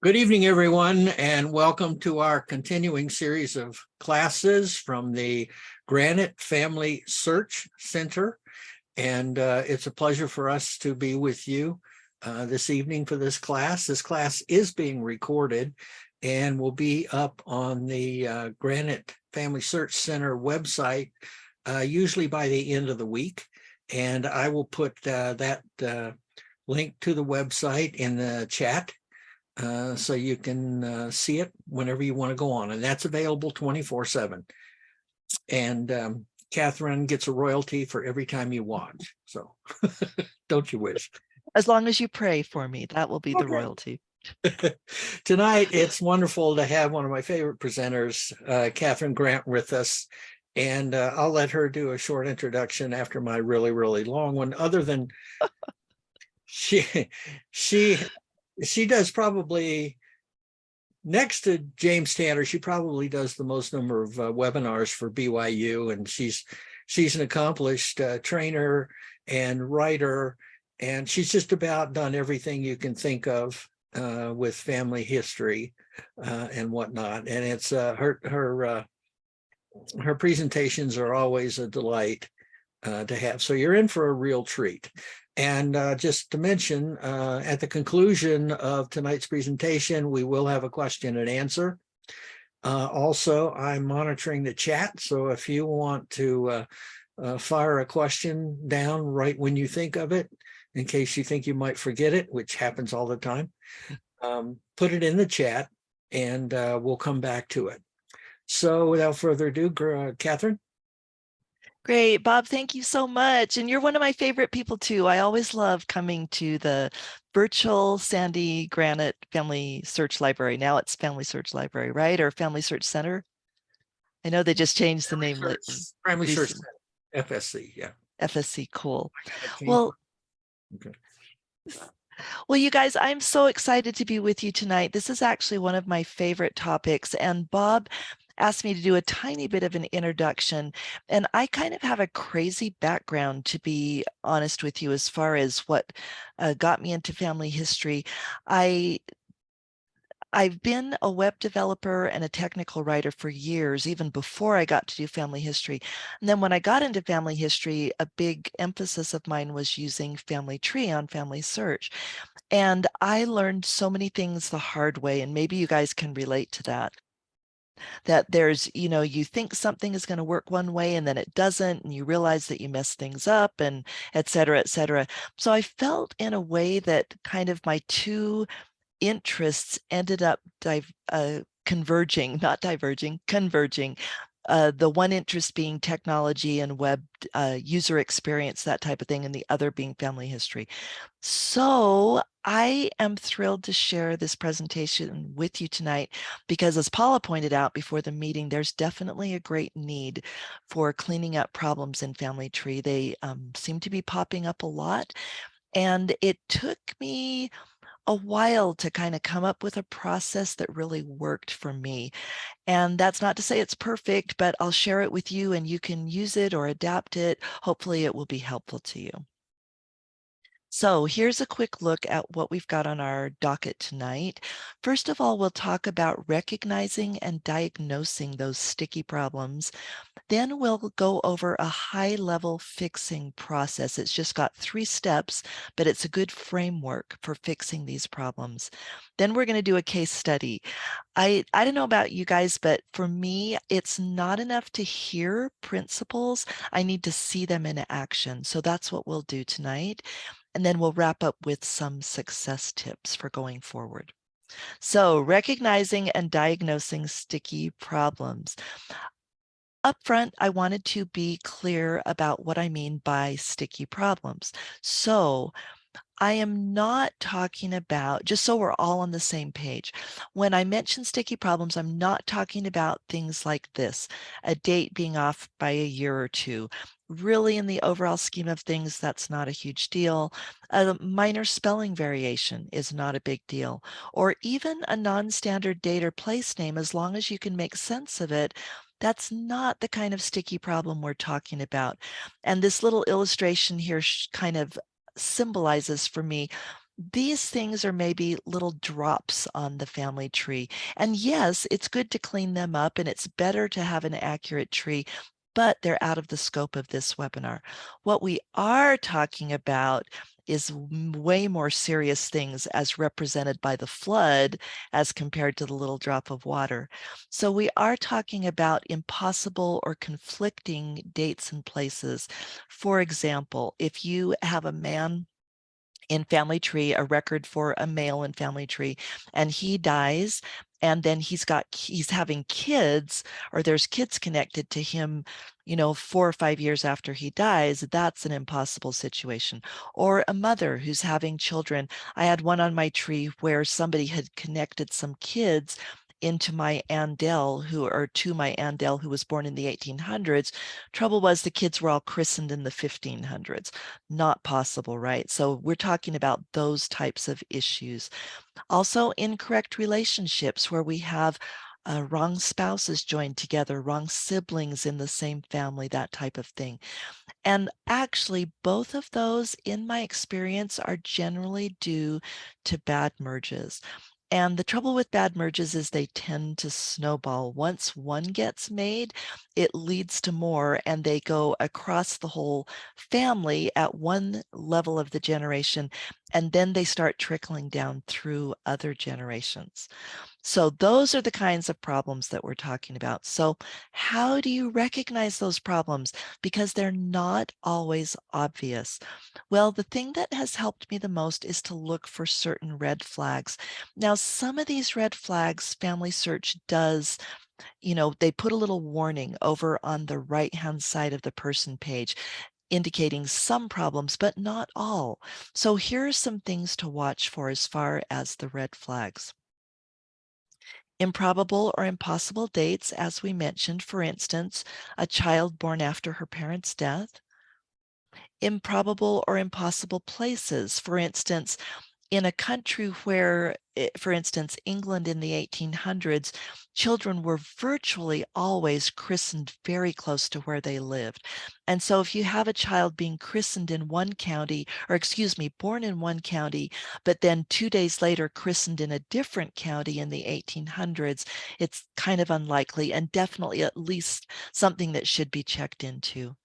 Good evening, everyone, and welcome to our continuing series of classes from the Granite Family Search Center. And it's a pleasure for us to be with you this evening for this class. This class is being recorded and will be up on the Granite Family Search Center website, usually by the end of the week. And I will put that link to the website in the chat. So you can see it whenever you want to go on, and that's available 24/7. And Catherine gets a royalty for every time you watch. So don't you wish? As long as you pray for me, that will be the royalty. Tonight, it's wonderful to have one of my favorite presenters, Catherine Grant, with us. And I'll let her do a short introduction after my really, really long one, other than she does probably, next to James Tanner, she probably does the most number of webinars for BYU, and she's an accomplished trainer and writer, and she's just about done everything you can think of with family history and whatnot. And it's her presentations are always a delight to have. So you're in for a real treat. And just to mention, at the conclusion of tonight's presentation, we will have a question and answer. Also, I'm monitoring the chat. So if you want to fire a question down right when you think of it, in case you think you might forget it, which happens all the time, put it in the chat and we'll come back to it. So without further ado, Catherine. Great, Bob, thank you so much. And you're one of my favorite people too. I always love coming to the virtual Sandy Granite Family Search Library. Now it's Family Search Library, right? Or Family Search Center. I know they just changed the name. Family Search Center, FSC, yeah. FSC, cool. Well, okay. Well, you guys, I'm so excited to be with you tonight. This is actually one of my favorite topics, and Bob asked me to do a tiny bit of an introduction, and I kind of have a crazy background, to be honest with you, as far as what got me into family history. I've been a web developer and a technical writer for years, even before I got to do family history. And then when I got into family history, a big emphasis of mine was using Family Tree on Family Search. And I learned so many things the hard way, and maybe you guys can relate to that. That there's, you think something is going to work one way and then it doesn't, and you realize that you mess things up, and et cetera, et cetera. So I felt in a way that kind of my two interests ended up converging, not diverging, converging. The one interest being technology and web user experience, that type of thing, and the other being family history. So I am thrilled to share this presentation with you tonight because, as Paula pointed out before the meeting, there's definitely a great need for cleaning up problems in Family Tree. They seem to be popping up a lot, and it took me a while to kind of come up with a process that really worked for me. And that's not to say it's perfect, but I'll share it with you and you can use it or adapt it. Hopefully it will be helpful to you. So here's a quick look at what we've got on our docket tonight. First of all, we'll talk about recognizing and diagnosing those sticky problems. Then we'll go over a high-level fixing process. It's just got 3 steps, but it's a good framework for fixing these problems. Then we're going to do a case study. I don't know about you guys, but for me, it's not enough to hear principles. I need to see them in action. So that's what we'll do tonight. And then we'll wrap up with some success tips for going forward. So recognizing and diagnosing sticky problems. Up front, I wanted to be clear about what I mean by sticky problems. So I am not talking about, just so we're all on the same page, when I mention sticky problems, I'm not talking about things like this, a date being off by a year or two. Really, in the overall scheme of things, that's not a huge deal. A minor spelling variation is not a big deal, or even a non-standard date or place name, as long as you can make sense of it. That's not the kind of sticky problem we're talking about. And this little illustration here kind of symbolizes for me these things are maybe little drops on the family tree. And yes, it's good to clean them up and it's better to have an accurate tree, but they're out of the scope of this webinar. What we are talking about is way more serious things as represented by the flood as compared to the little drop of water. So we are talking about impossible or conflicting dates and places. For example, if you have a man in family tree, a record for a male in family tree, and he dies, and then he's having kids, or there's kids connected to him, 4 or 5 years after he dies, that's an impossible situation. Or a mother who's having children. I had one on my tree where somebody had connected some kids into my Andel, to my Andel, who was born in the 1800s. Trouble was the kids were all christened in the 1500s. Not possible, right? So we're talking about those types of issues. Also, incorrect relationships where we have wrong spouses joined together, wrong siblings in the same family, that type of thing. And actually, both of those, in my experience, are generally due to bad merges. And the trouble with bad merges is they tend to snowball. Once one gets made, it leads to more, and they go across the whole family at one level of the generation, and then they start trickling down through other generations. So those are the kinds of problems that we're talking about. So how do you recognize those problems? Because they're not always obvious. Well, the thing that has helped me the most is to look for certain red flags. Now, some of these red flags, Family Search does, they put a little warning over on the right-hand side of the person page, indicating some problems, but not all. So here are some things to watch for as far as the red flags. Improbable or impossible dates, as we mentioned, for instance, a child born after her parent's death. Improbable or impossible places, for instance, in a country where, for instance, England in the 1800s, children were virtually always christened very close to where they lived. And so if you have a child being christened in one county, or excuse me, born in one county, but then 2 days later christened in a different county in the 1800s, it's kind of unlikely and definitely at least something that should be checked into.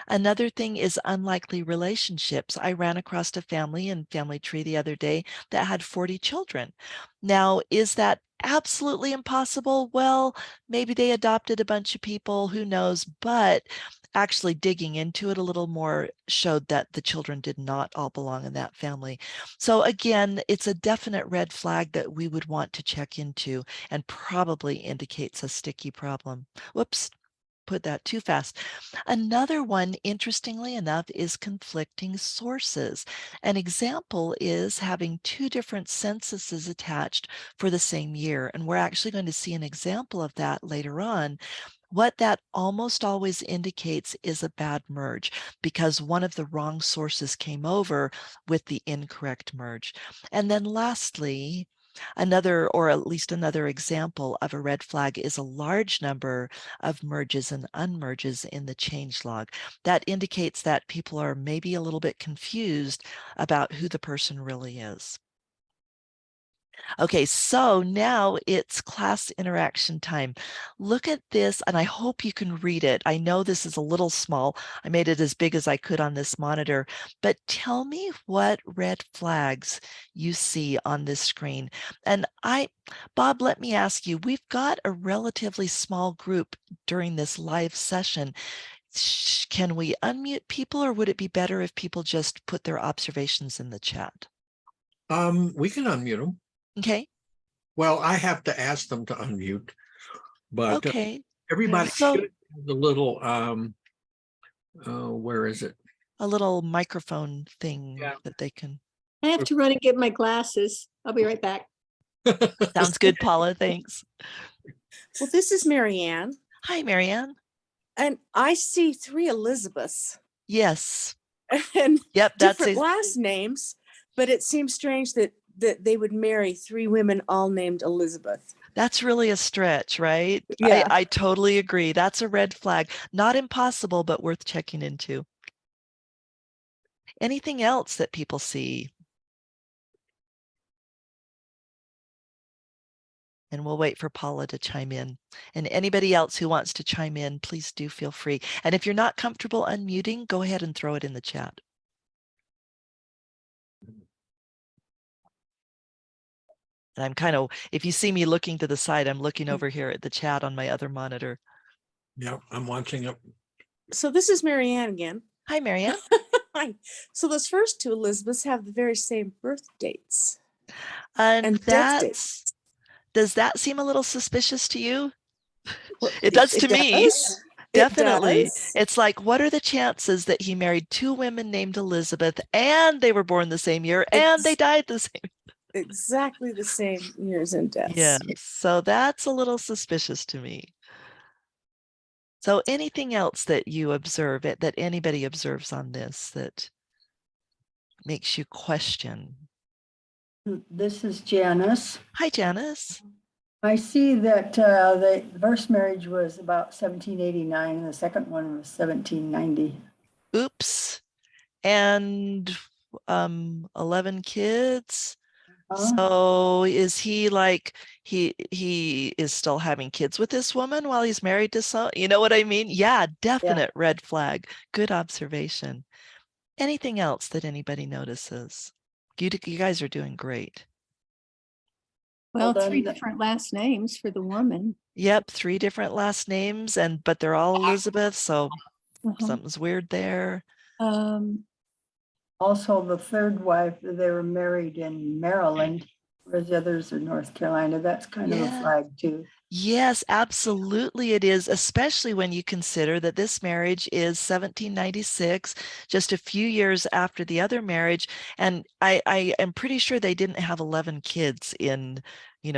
Another thing is unlikely relationships. I ran across a family in Family Tree the other day that had 40 children. Now, is that absolutely impossible? Well, maybe they adopted a bunch of people, who knows? But actually digging into it a little more showed that the children did not all belong in that family. So again, it's a definite red flag that we would want to check into and probably indicates a sticky problem. Whoops, put that too fast. Another one, interestingly enough, is conflicting sources. An example is having two different censuses attached for the same year. And we're actually going to see an example of that later on. What that almost always indicates is a bad merge because one of the wrong sources came over with the incorrect merge. And then lastly, another, or at least another example of a red flag is a large number of merges and unmerges in the changelog. That indicates that people are maybe a little bit confused about who the person really is. Okay, so now it's class interaction time. Look at this, and I hope you can read it. I know this is a little small. I made it as big as I could on this monitor, but tell me what red flags you see on this screen. And Bob, let me ask you, we've got a relatively small group during this live session. Can we unmute people, or would it be better if people just put their observations in the chat? We can unmute them. Okay. Well, I have to ask them to unmute, but Okay. everybody So should have the little, where is it? a little microphone thing Yeah. that they can. I have to run and get my glasses. I'll be right back. Sounds good, Paula. Thanks. Well, this is Marianne, Hi, Marianne. and I see 3 Elizabeths Yes. and Yep. different last names, but it seems strange that they would marry 3 women all named Elizabeth. That's really a stretch, right? Yeah. I totally agree. That's a red flag. Not impossible, but worth checking into. Anything else that people see? And we'll wait for Paula to chime in. And anybody else who wants to chime in, please do feel free. And if you're not comfortable unmuting, go ahead and throw it in the chat. And I'm kind of, if you see me looking to the side, I'm looking over here at the chat on my other monitor. Yeah, I'm watching it. So this is Marianne again. Hi, Marianne. Hi. So those first two Elizabeths have the very same birth dates. And death dates. does that seem a little suspicious to you? Well, It does to me. does. Definitely. It does. It's like, what are the chances that he married two women named Elizabeth and they were born the same year and they died the same? Exactly the same years and deaths. Yes. So that's a little suspicious to me. So anything else that you observe, that anybody observes on this that makes you question? This is Janice. Hi, Janice. I see that the first marriage was about 1789 and the second one was 1790. Oops. And 11 kids. So is he like he is still having kids with this woman while he's married to some, you know what I mean? Yeah, definite red flag. Good observation. Anything else that anybody notices? You guys are doing great. Well, Well, three then- different last names for the woman. Yep, 3 different last names, but they're all Elizabeth, so Uh-huh. something's weird there. Also, the third wife, they were married in Maryland, whereas the others are North Carolina. That's kind of a flag too. Yes, absolutely it is, especially when you consider that this marriage is 1796, just a few years after the other marriage. And I am pretty sure they didn't have 11 kids in,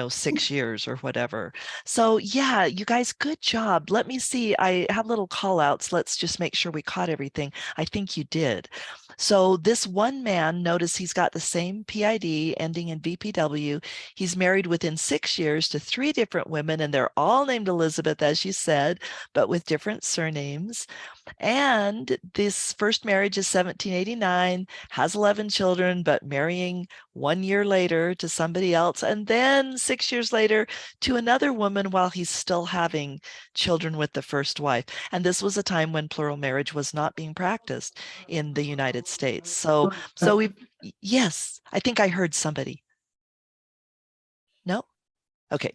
6 years or whatever. So yeah, you guys, good job. Let me see. I have little call outs. Let's just make sure we caught everything. I think you did. So this one man, notice he's got the same PID ending in BPW. He's married within 6 years to 3 different women, and they're all named Elizabeth, as you said, but with different surnames. And this first marriage is 1789, has 11 children, but marrying 1 year later to somebody else, and then 6 years later to another woman while he's still having children with the first wife. And this was a time when plural marriage was not being practiced in the United States. So yes, I think I heard somebody. No? Okay.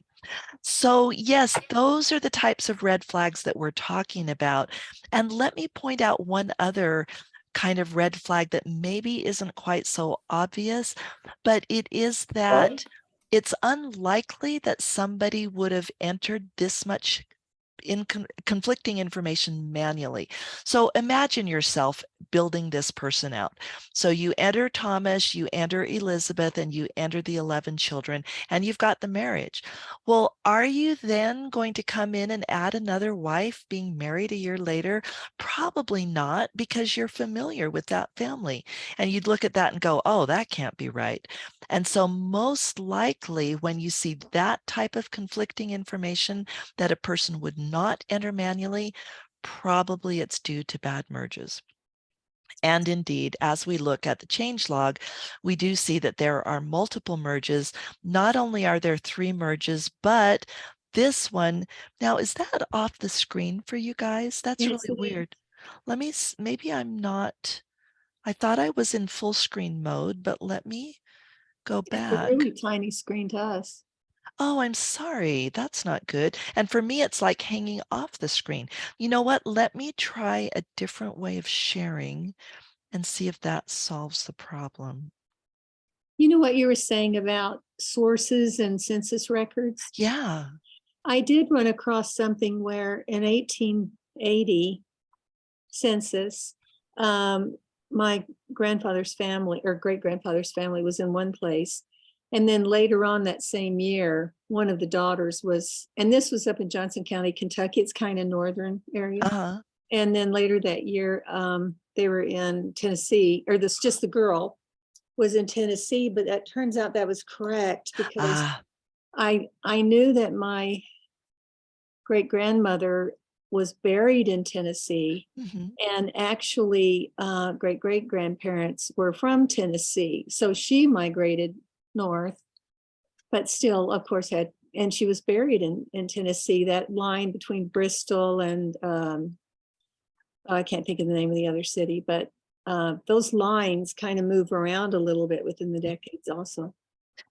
So yes, those are the types of red flags that we're talking about. And let me point out one other kind of red flag that maybe isn't quite so obvious, but it is that it's unlikely that somebody would have entered this much conflicting information manually. So imagine yourself building this person out. So you enter Thomas, you enter Elizabeth, and you enter the 11 children, and you've got the marriage. Well, are you then going to come in and add another wife being married a year later? Probably not, because you're familiar with that family. And you'd look at that and go, oh, that can't be right. And so most likely when you see that type of conflicting information that a person would not enter manually, probably it's due to bad merges. And indeed, as we look at the changelog, we do see that there are multiple merges. Not only are there 3 merges, but this one, now is that off the screen for you guys? That's Yes, really weird. Let me, maybe I'm not, I thought I was in full screen mode, but let me go It's back. a really tiny screen to us. Oh, I'm sorry. That's not good. And for me, it's like hanging off the screen. You know what? Let me try a different way of sharing and see if that solves the problem. You know what you were saying about sources and census records? Yeah. I did run across something where in 1880 census, my grandfather's family or great grandfather's family was in one place. And then later on that same year, one of the daughters was, and this was up in Johnson County, Kentucky. It's kind of northern area. Uh-huh. And then later that year, they were in Tennessee, or this just the girl was in Tennessee, but that turns out that was correct because I knew that my great grandmother was buried in Tennessee, and actually great great grandparents were from Tennessee. So she migrated north, but still, of course, had and she was buried in Tennessee, that line between Bristol and I can't think of the name of the other city, but those lines kind of move around a little bit within the decades also.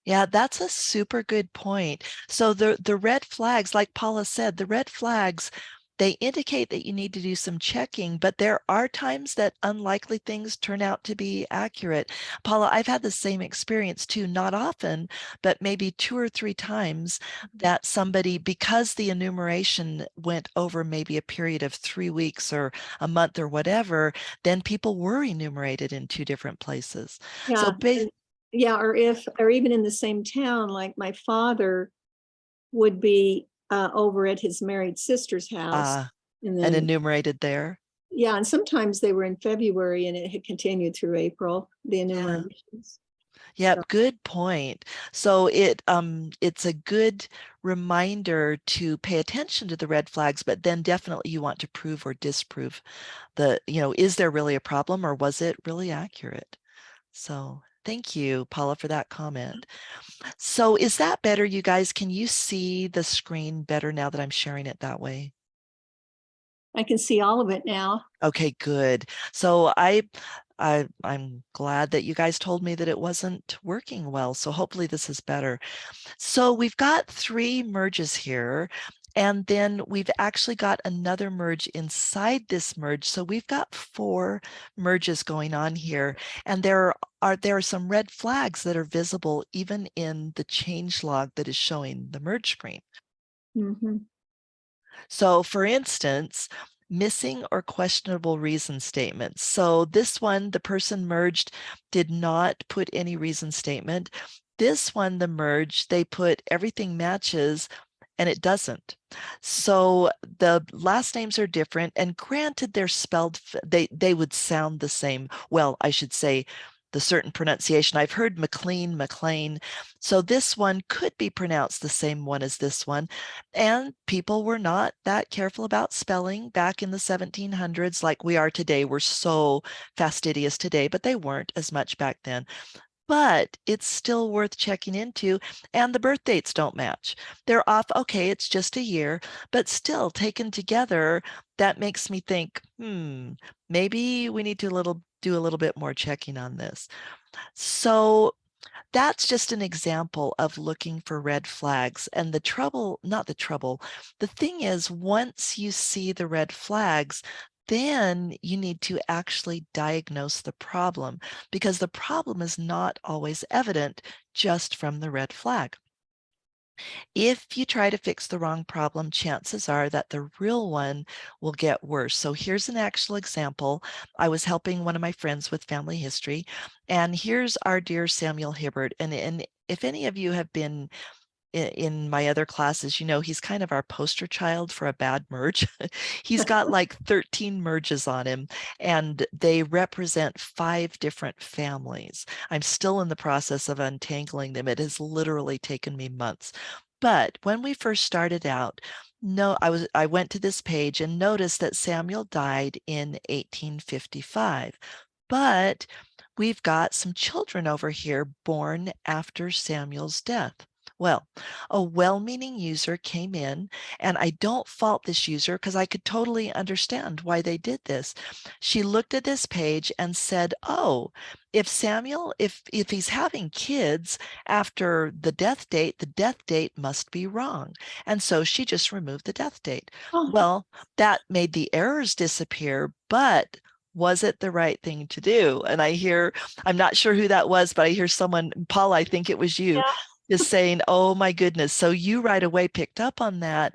Yeah, that's a super good point. So the red flags, like Paula said, the red flags, they indicate that you need to do some checking, but there are times that unlikely things turn out to be accurate. Paula, I've had the same experience too, not often, but maybe 2 or 3 times that somebody, because the enumeration went over maybe a period of 3 weeks or a month or whatever, then people were enumerated in 2 different places. So Yeah. Yeah, or even in the same town, like my father would be over at his married sister's house. And and then, enumerated there. yeah, and sometimes they were in February and it had continued through April, the enumerations. Yep, So, good point. So it's a good reminder to pay attention to the red flags, but then definitely you want to prove or disprove is there really a problem or was it really accurate? So thank you, Paula, for that comment. So is that better, you guys? Can you see the screen better now that I'm sharing it that way? I can see all of it now. Okay, good. So I'm glad that you guys told me that it wasn't working well. So hopefully this is better. So we've got 3 merges here, and then we've actually got another merge inside this merge. So we've got 4 merges going on here, and there are some red flags that are visible even in the change log that is showing the merge screen. Mhm. So for instance, missing or questionable reason statements. So this one, the person merged did not put any reason statement. This one, the merge, they put everything matches and it doesn't. So the last names are different, and granted they're spelled, they would sound the same. Well, I should say the certain pronunciation. I've heard McLean. So this one could be pronounced the same one as this one. And people were not that careful about spelling back in the 1700s like we are today. We're so fastidious today, but they weren't as much back then. But it's still worth checking into, and the birth dates don't match. They're off, okay, it's just a year, but still taken together, that makes me think, maybe we need to do a little bit more checking on this. So that's just an example of looking for red flags. And the thing is, once you see the red flags, then you need to actually diagnose the problem, because the problem is not always evident just from the red flag. If you try to fix the wrong problem, chances are that the real one will get worse. So here's an actual example. I was helping one of my friends with family history, and here's our dear Samuel Hibbert. And if any of you have been in my other classes, he's kind of our poster child for a bad merge. He's got like 13 merges on him, and they represent 5 different families. I'm still in the process of untangling them. It has literally taken me months. But when we first started out, I went to this page and noticed that Samuel died in 1855. But we've got some children over here born after Samuel's death. Well, a well-meaning user came in, and I don't fault this user because I could totally understand why they did this. She looked at this page and said, oh, if he's having kids after the death date must be wrong. And so she just removed the death date. Oh, Well, that made the errors disappear, but was it the right thing to do? And I'm not sure who that was, but I hear someone, Paul, I think it was you, yeah. just saying, oh my goodness. So you right away picked up on that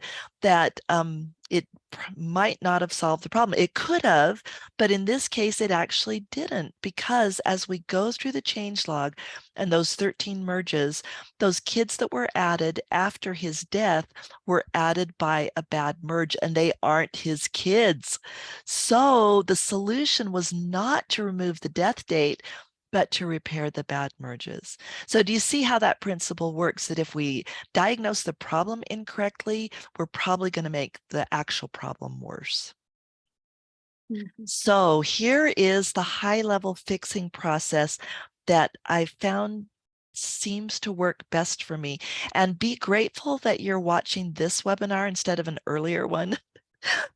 it might not have solved the problem. It could have, but in this case, it actually didn't, because as we go through the change log and those 13 merges, those kids that were added after his death were added by a bad merge, and they aren't his kids. So the solution was not to remove the death date, but to repair the bad merges. So do you see how that principle works? That if we diagnose the problem incorrectly, we're probably going to make the actual problem worse. Mhm. So here is the high-level fixing process that I found seems to work best for me. And be grateful that you're watching this webinar instead of an earlier one.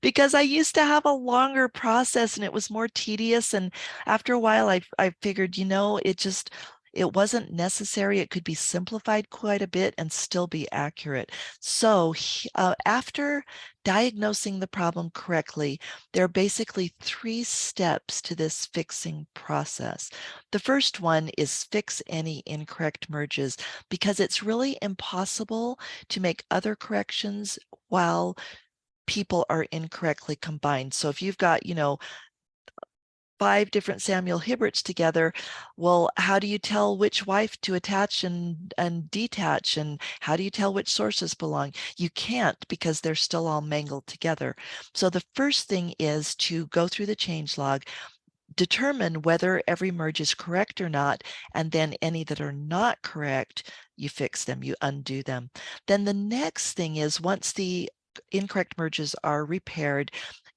Because I used to have a longer process and it was more tedious. And after a while, I figured, it wasn't necessary. It could be simplified quite a bit and still be accurate. So after diagnosing the problem correctly, there are basically 3 steps to this fixing process. The first one is fix any incorrect merges, because it's really impossible to make other corrections while people are incorrectly combined. So if you've got, 5 different Samuel Hibberts together, well, how do you tell which wife to attach and detach? And how do you tell which sources belong? You can't, because they're still all mangled together. So the first thing is to go through the changelog, determine whether every merge is correct or not, and then any that are not correct, you fix them, you undo them. Then the next thing is, once the incorrect merges are repaired,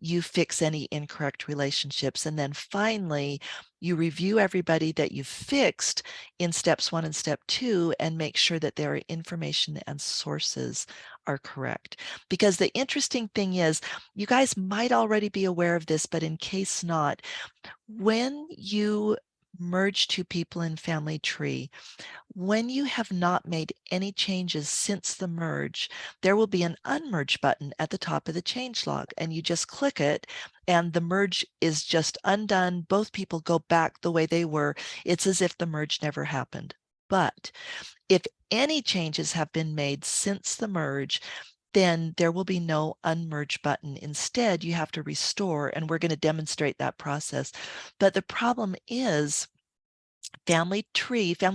you fix any incorrect relationships. And then finally, you review everybody that you fixed in steps 1 and step 2 and make sure that their information and sources are correct. Because the interesting thing is, you guys might already be aware of this, but in case not, when you merge 2 people in family tree, when you have not made any changes since the merge, there will be an unmerge button at the top of the changelog, and you just click it and the merge is just undone. Both people go back the way they were. It's as if the merge never happened. But if any changes have been made since the merge, then there will be no unmerge button. Instead, you have to restore, and we're going to demonstrate that process. But the problem is, family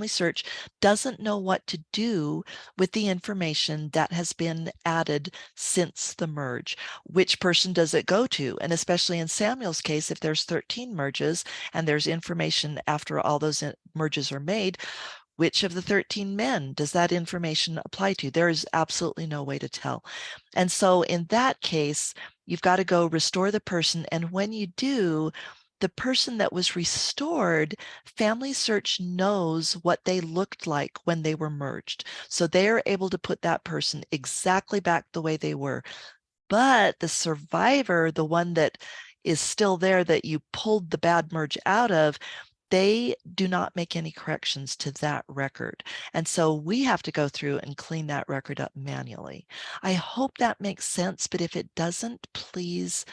search doesn't know what to do with the information that has been added since the merge. Which person does it go to? And especially in Samuel's case, if there's 13 merges and there's information after all those merges are made, which of the 13 men does that information apply to? There is absolutely no way to tell. And so in that case, you've got to go restore the person. And when you do, the person that was restored, Family Search knows what they looked like when they were merged. So they are able to put that person exactly back the way they were. But the survivor, the one that is still there that you pulled the bad merge out of, they do not make any corrections to that record. And so we have to go through and clean that record up manually. I hope that makes sense, but if it doesn't, please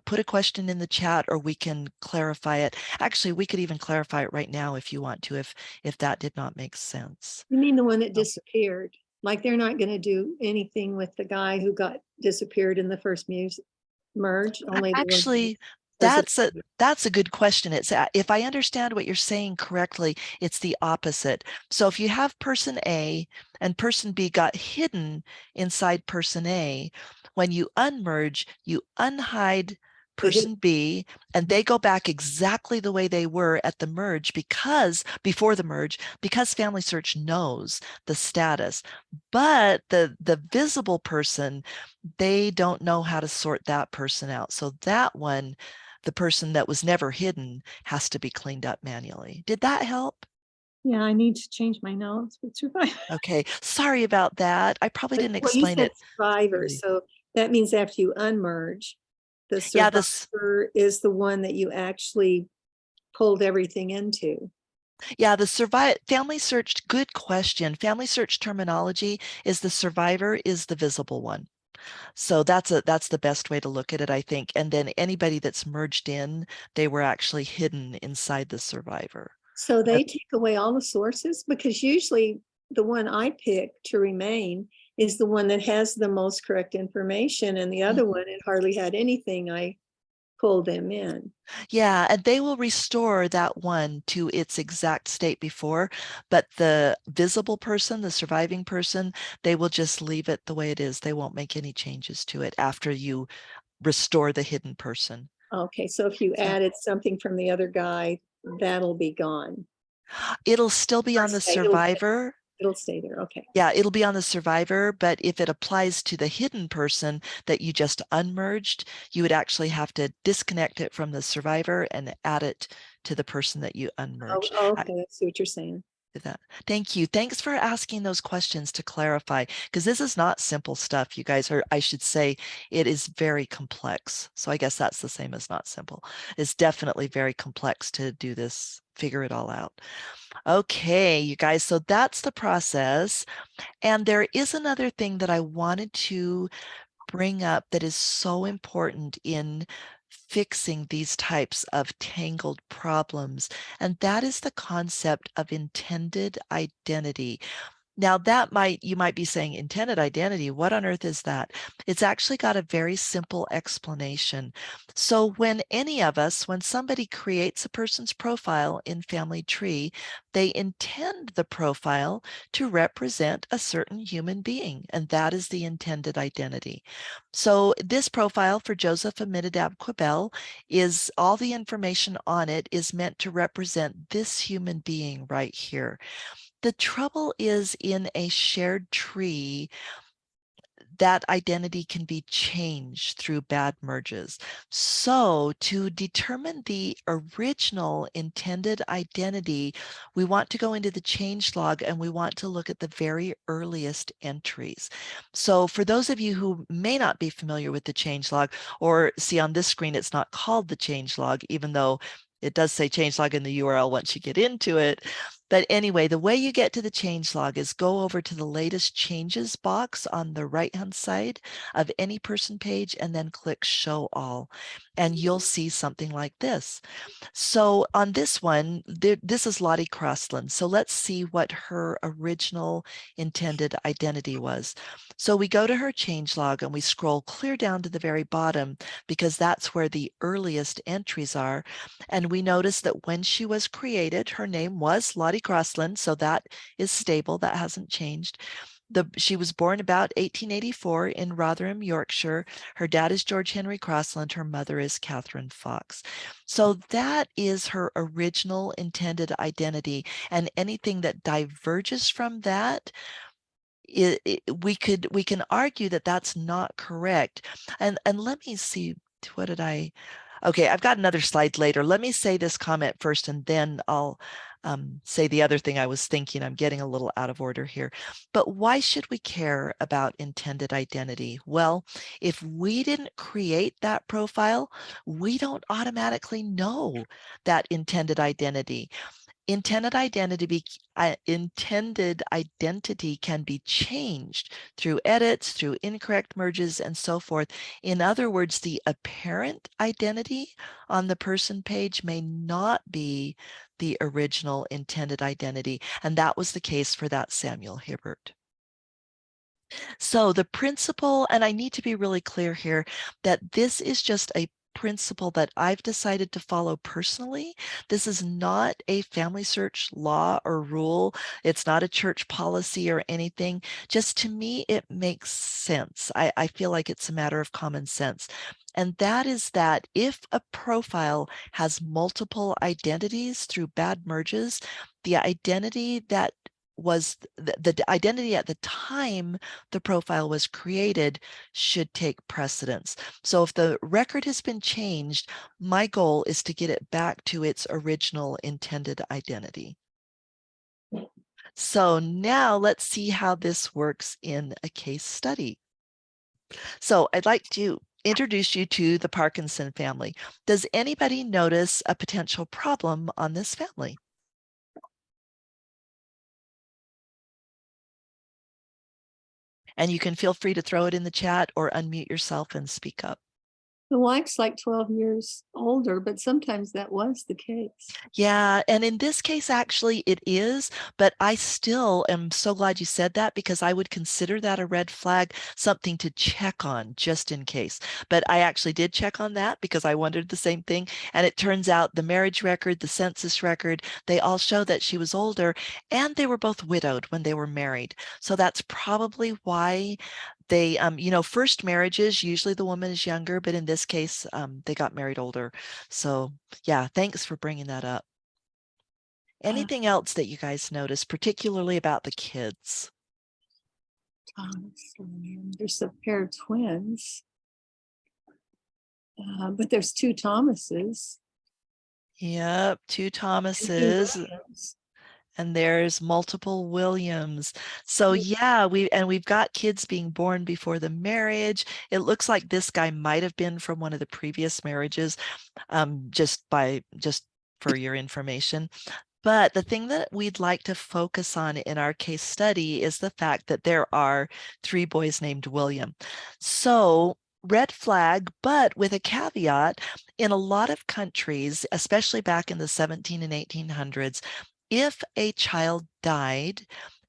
put a question in the chat or we can clarify it. Actually, we could even clarify it right now if you want to, if that did not make sense. You mean the one that disappeared? Like they're not going to do anything with the guy who got disappeared in the first merge? Only the one Actually, disappeared. that's a good question. It's if I understand what you're saying correctly, it's the opposite. So if you have person A and person B got hidden inside person A, when you unmerge, you unhide person B, and they go back exactly the way they were at the merge, because before the merge, because Family Search knows the status. But the visible person, they don't know how to sort that person out. So that one, the person that was never hidden, has to be cleaned up manually. Did that help? Yeah, I need to change my notes, but survivor. Okay, sorry about that. I probably didn't Well, you explain said it. survivor, clearly. so that means after you unmerge, the Yeah, survivor is the one that you actually pulled everything into. Yeah, the Family Search, good question. Family Search terminology is the survivor is the visible one. So that's the best way to look at it, I think. And then anybody that's merged in, they were actually hidden inside the survivor. So they take away all the sources, because usually the one I pick to remain is the one that has the most correct information, and the other one, it hardly had anything. I pulled them in. Yeah, and they will restore that one to its exact state before, but the visible person, the surviving person, they will just leave it the way it is. They won't make any changes to it after you restore the hidden person. Okay, so if you added something from the other guy, that'll be gone. It'll still be Or on the stay- survivor. It'll stay there. Okay. Yeah, it'll be on the survivor, but if it applies to the hidden person that you just unmerged, you would actually have to disconnect it from the survivor and add it to the person that you unmerged. Oh, okay, I see what you're saying. that. Thank you. Thanks for asking those questions to clarify, because this is not simple stuff, you guys. Or I should say it is very complex. So I guess that's the same as not simple. It's definitely very complex to do this, figure it all out. Okay, you guys, so that's the process. And there is another thing that I wanted to bring up that is so important in fixing these types of tangled problems, and that is the concept of intended identity. Now you might be saying, intended identity, what on earth is that? It's actually got a very simple explanation. So when somebody creates a person's profile in Family Tree, they intend the profile to represent a certain human being, and that is the intended identity. So this profile for Joseph Aminadab Quibell is all the information on it is meant to represent this human being right here. The trouble is, in a shared tree, that identity can be changed through bad merges. So to determine the original intended identity, we want to go into the change log and we want to look at the very earliest entries. So for those of you who may not be familiar with the change log, or see on this screen, it's not called the change log, even though it does say changelog in the URL once you get into it. But anyway, the way you get to the changelog is go over to the latest changes box on the right-hand side of any person page and then click show all. And you'll see something like this. So on this one, this is Lottie Crossland. So let's see what her original intended identity was. So we go to her changelog and we scroll clear down to the very bottom because that's where the earliest entries are. And we notice that when she was created, her name was Lottie Crossland. So that is stable. That hasn't changed. She was born about 1884 in Rotherham, Yorkshire. Her dad is George Henry Crossland. Her mother is Catherine Fox. So that is her original intended identity. And anything that diverges from that, we can argue that that's not correct. And let me see, what did I? Okay, I've got another slide later. Let me say this comment first, and then I'll say the other thing I was thinking. I'm getting a little out of order here. But why should we care about intended identity? Well, if we didn't create that profile, we don't automatically know that intended identity. Intended identity can be changed through edits, through incorrect merges, and so forth. In other words, the apparent identity on the person page may not be the original intended identity. And that was the case for that Samuel Hibbert. So the principle, and I need to be really clear here, that this is just a principle that I've decided to follow personally. This is not a family search law or rule. It's not a church policy or anything. Just to me, it makes sense. I feel like it's a matter of common sense. And that is that if a profile has multiple identities through bad merges, the identity that was the identity at the time the profile was created should take precedence. So if the record has been changed, my goal is to get it back to its original intended identity. So now let's see how this works in a case study. So I'd like to introduce you to the Parkinson family. Does anybody notice a potential problem on this family? And you can feel free to throw it in the chat or unmute yourself and speak up. The wife's like 12 years older, but sometimes that was the case. Yeah, and in this case, actually, it is, but I still am so glad you said that because I would consider that a red flag, something to check on just in case. But I actually did check on that because I wondered the same thing. And it turns out the marriage record, the census record, they all show that she was older and they were both widowed when they were married. So that's probably why they, first marriages, usually the woman is younger, but in this case, they got married older. So yeah, thanks for bringing that up. Anything else that you guys notice, particularly about the kids? There's a pair of twins, but there's two Thomases. Yep, two Thomases. And there's multiple Williams. So yeah, we've got kids being born before the marriage. It looks like this guy might have been from one of the previous marriages, just for your information. But the thing that we'd like to focus on in our case study is the fact that there are 3 boys named William. So red flag, but with a caveat, in a lot of countries, especially back in the 17 and 1800s, if a child died,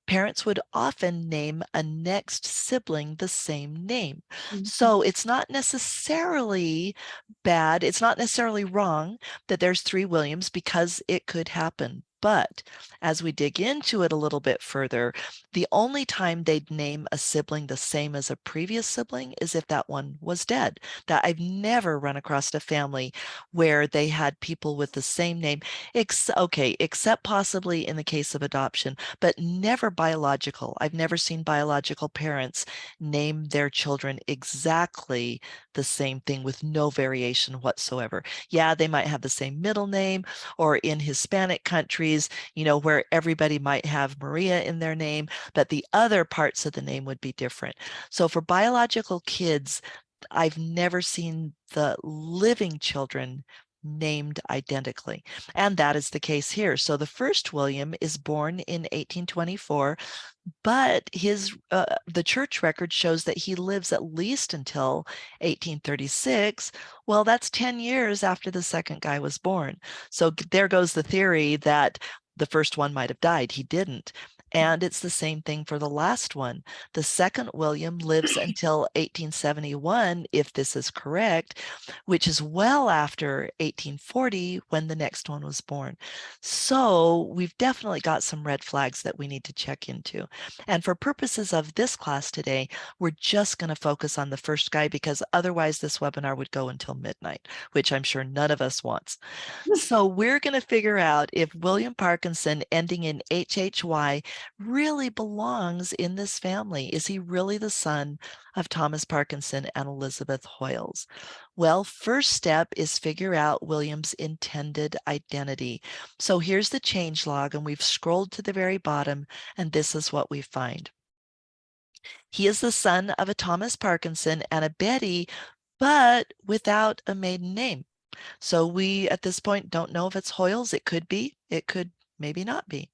parents would often name a next sibling the same name. So it's not necessarily bad. It's not necessarily wrong that there's 3 Williams, because it could happen. But as we dig into it a little bit further, the only time they'd name a sibling the same as a previous sibling is if that one was dead. That I've never run across a family where they had people with the same name, except possibly in the case of adoption, but never biological. I've never seen biological parents name their children exactly the same thing with no variation whatsoever. Yeah, they might have the same middle name, or in Hispanic countries, where everybody might have Maria in their name, but the other parts of the name would be different. So for biological kids, I've never seen the living children named identically. And that is the case here. So the first William is born in 1824, but the church record shows that he lives at least until 1836. Well, that's 10 years after the second guy was born. So there goes the theory that the first one might have died. He didn't. And it's the same thing for the last one. The second William lives until 1871, if this is correct, which is well after 1840 when the next one was born. So we've definitely got some red flags that we need to check into. And for purposes of this class today, we're just going to focus on the first guy, because otherwise this webinar would go until midnight, which I'm sure none of us wants. So we're going to figure out if William Parkinson ending in HHY really belongs in this family. Is he really the son of Thomas Parkinson and Elizabeth Hoyles? Well, first step is figure out William's intended identity. So here's the changelog, and we've scrolled to the very bottom, and this is what we find. He is the son of a Thomas Parkinson and a Betty, but without a maiden name. So we, at this point, don't know if it's Hoyles. It could be, it could maybe not be.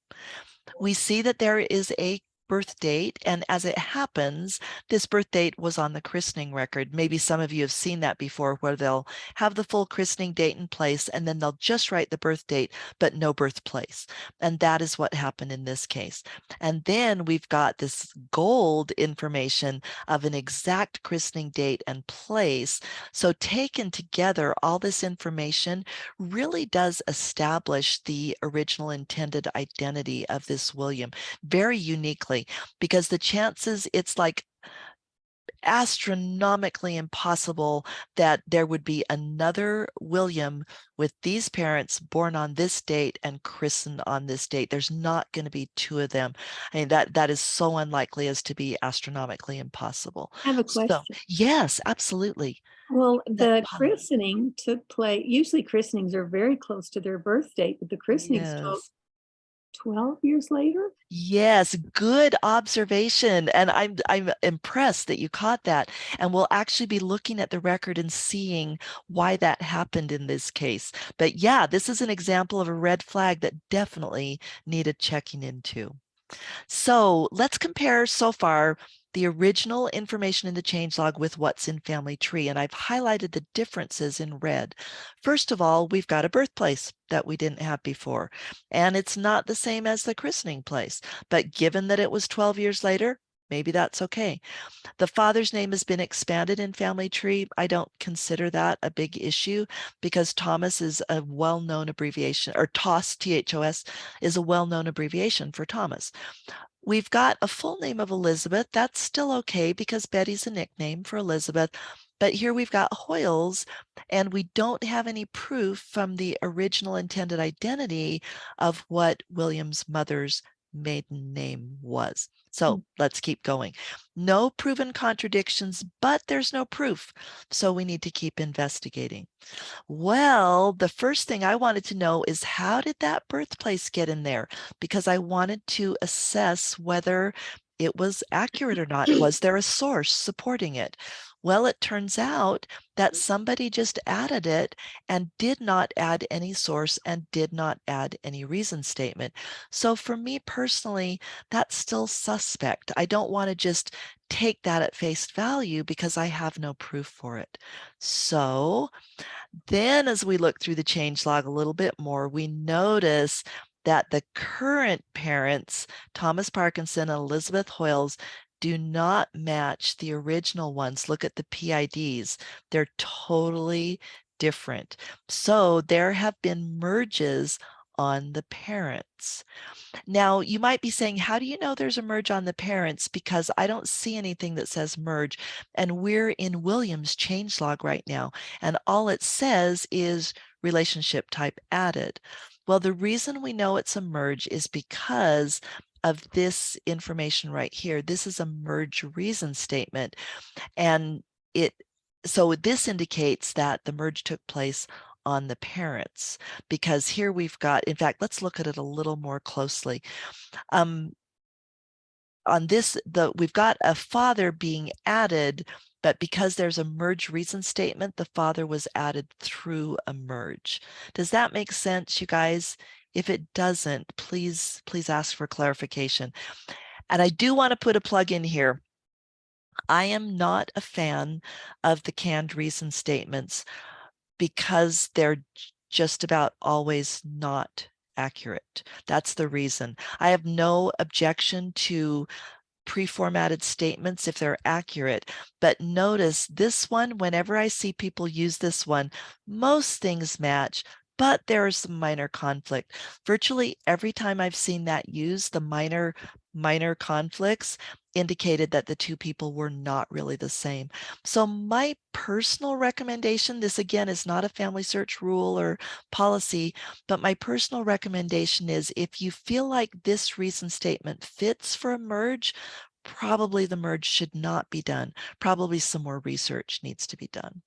We see that there is a birth date, and as it happens, this birth date was on the christening record. Maybe some of you have seen that before, where they'll have the full christening date in place, and then they'll just write the birth date, but no birthplace. And that is what happened in this case. And then we've got this gold information of an exact christening date and place. So taken together, all this information really does establish the original intended identity of this William very uniquely, because the chances, it's like astronomically impossible that there would be another William with these parents born on this date and christened on this date. There's not going to be 2 of them. I mean, that is so unlikely as to be astronomically impossible. I have a So, question. yes, absolutely. Well, the Paula. christening took place, usually christenings are very close to their birth date, but the christenings took Yes. 12 years later? Yes, good observation. And I'm impressed that you caught that. And we'll actually be looking at the record and seeing why that happened in this case. But yeah, this is an example of a red flag that definitely needed checking into. So let's compare so far the original information in the changelog with what's in family tree. And I've highlighted the differences in red. First of all, we've got a birthplace that we didn't have before, and it's not the same as the christening place. But given that it was 12 years later, maybe that's okay. The father's name has been expanded in family tree. I don't consider that a big issue, because Thomas is a well-known abbreviation, or TOS, T-H-O-S, is a well-known abbreviation for Thomas. We've got a full name of Elizabeth. That's still okay, because Betty's a nickname for Elizabeth. But here we've got Hoyles, and we don't have any proof from the original intended identity of what William's mother's maiden name was. So let's keep going. No proven contradictions, but there's no proof. So we need to keep investigating. Well, the first thing I wanted to know is, how did that birthplace get in there? Because I wanted to assess whether it was accurate or not. Was there a source supporting it? Well, it turns out that somebody just added it and did not add any source and did not add any reason statement. So for me personally, that's still suspect. I don't want to just take that at face value because I have no proof for it. So then as we look through the change log a little bit more, we notice that the current parents, Thomas Parkinson and Elizabeth Hoyles, do not match the original ones. Look at the PIDs. They're totally different. So there have been merges on the parents. Now, you might be saying, how do you know there's a merge on the parents? Because I don't see anything that says merge. And we're in Williams' changelog right now. And all it says is relationship type added. Well, the reason we know it's a merge is because of this information right here. This is a merge reason statement. And so this indicates that the merge took place on the parents, because here we've got, in fact, let's look at it a little more closely. On this, we've got a father being added, but because there's a merge reason statement, the father was added through a merge. Does that make sense, you guys? If it doesn't, please ask for clarification. And I do want to put a plug in here. I am not a fan of the canned reason statements because they're just about always not accurate. That's the reason. I have no objection to pre-formatted statements if they're accurate, but notice this one, whenever I see people use this one, most things match, but there's some minor conflict. Virtually every time I've seen that used, the minor conflicts indicated that the two people were not really the same. So my personal recommendation, this again is not a family search rule or policy, but my personal recommendation is, if you feel like this reason statement fits for a merge, probably the merge should not be done. Probably some more research needs to be done.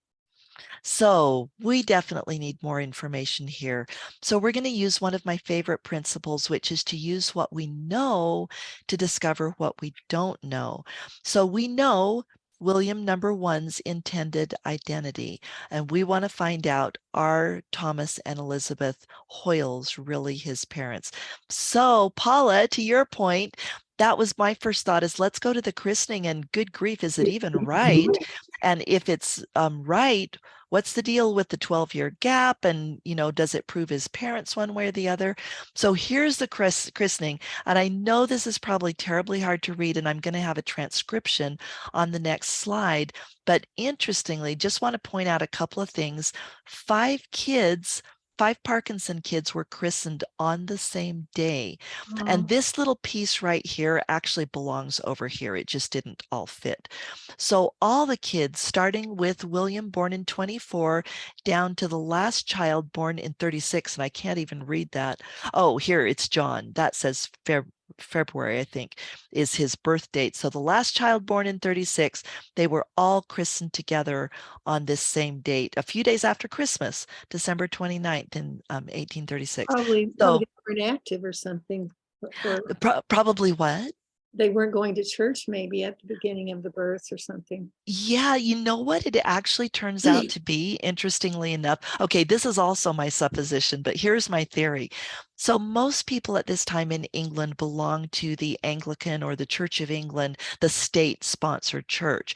So we definitely need more information here. So we're going to use one of my favorite principles, which is to use what we know to discover what we don't know. So we know William number one's intended identity, and we want to find out, are Thomas and Elizabeth Hoyles really his parents? So Paula, to your point, that was my first thought, is let's go to the christening, and good grief, is it even right? And if it's right, what's the deal with the 12-year gap? And, does it prove his parents one way or the other? So here's the christening. And I know this is probably terribly hard to read, and I'm going to have a transcription on the next slide. But interestingly, just want to point out a couple of things. 5 Parkinson kids were christened on the same day. And this little piece right here actually belongs over here. It just didn't all fit. So all the kids, starting with William born in 24, down to the last child born in 36, and I can't even read that. Oh, here it's John. That says February, I think, is his birth date. So the last child born in 36, they were all christened together on this same date, a few days after Christmas, December 29th in 1836. Probably So they were inactive or something. probably what? They weren't going to church maybe at the beginning of the birth or something. Yeah, you know what it actually turns out to be, interestingly enough. Okay, this is also my supposition, but here's my theory. So most people at this time in England belong to the Anglican or the Church of England, the state-sponsored church.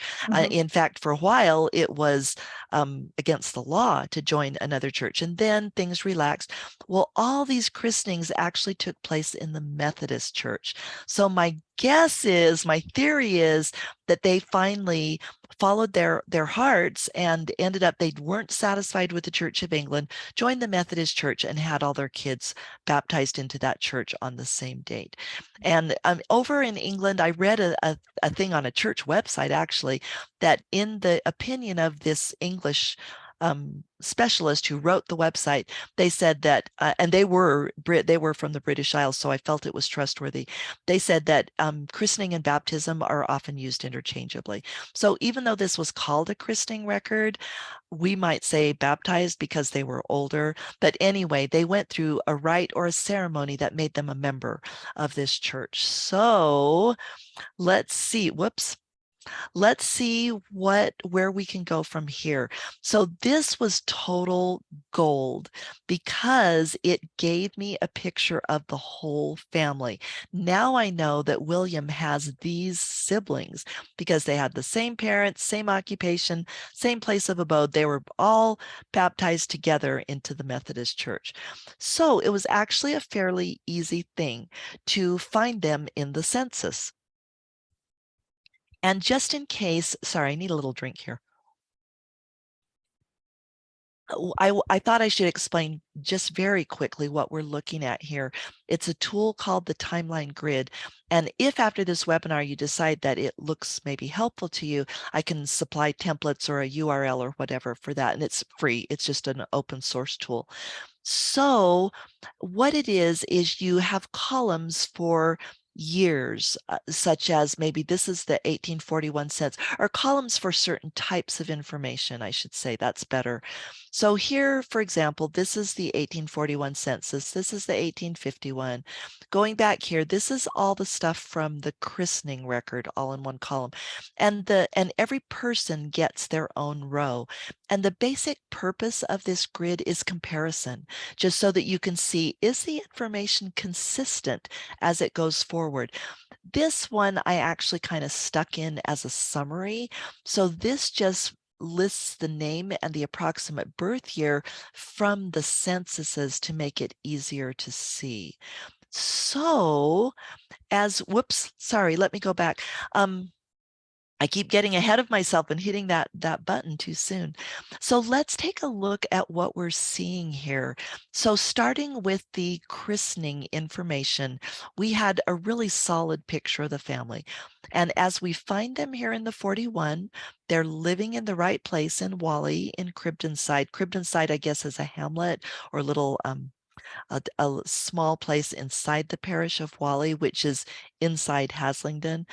In fact, for a while, it was against the law to join another church, and then things relaxed. Well, all these christenings actually took place in the Methodist Church. So my theory is that they finally followed their hearts and ended up, they weren't satisfied with the Church of England, joined the Methodist Church, and had all their kids baptized into that church on the same date. And over in England, I read a thing on a church website, actually, that in the opinion of this English specialist who wrote the website, they said that, and they were from the British Isles, so I felt it was trustworthy. They said that christening and baptism are often used interchangeably. So even though this was called a christening record, we might say baptized because they were older. But anyway, they went through a rite or a ceremony that made them a member of this church. So let's see. Whoops. Let's see where we can go from here. So this was total gold because it gave me a picture of the whole family. Now I know that William has these siblings because they had the same parents, same occupation, same place of abode. They were all baptized together into the Methodist Church. So it was actually a fairly easy thing to find them in the census. And just in case, sorry, I need a little drink here. I thought I should explain just very quickly what we're looking at here. It's a tool called the timeline grid. And if after this webinar you decide that it looks maybe helpful to you, I can supply templates or a URL or whatever for that. And it's free. It's just an open source tool. So what it is you have columns for years, such as maybe this is the 1841 census, or columns for certain types of information, I should say, that's better. So here, for example, this is the 1841 census, this is the 1851. Going back here, this is all the stuff from the christening record all in one column. And every person gets their own row. And the basic purpose of this grid is comparison, just so that you can see, is the information consistent as it goes forward? This one I actually kind of stuck in as a summary. So this just lists the name and the approximate birth year from the censuses to make it easier to see. So whoops, sorry, let me go back. I keep getting ahead of myself and hitting that button too soon. So let's take a look at what we're seeing here. So starting with the christening information, we had a really solid picture of the family. And as we find them here in the 41, they're living in the right place in Whalley in Cribdonside. Cribdonside, I guess, is a hamlet or little a small place inside the parish of Whalley, which is inside Haslingden.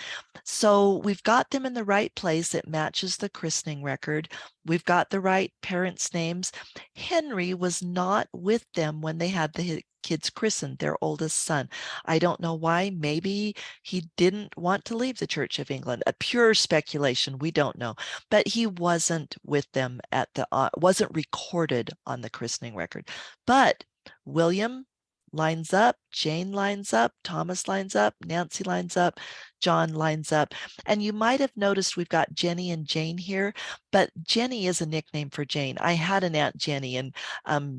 So we've got them in the right place. It matches the christening record. We've got the right parents' names. Henry was not with them when they had the kids christened, their oldest son. I don't know why. Maybe he didn't want to leave the Church of England. A pure speculation. We don't know. But he wasn't with them at wasn't recorded on the christening record. But William lines up, Jane lines up, Thomas lines up, Nancy lines up, John lines up. And you might have noticed we've got Jenny and Jane here, but Jenny is a nickname for Jane. I had an Aunt Jenny, and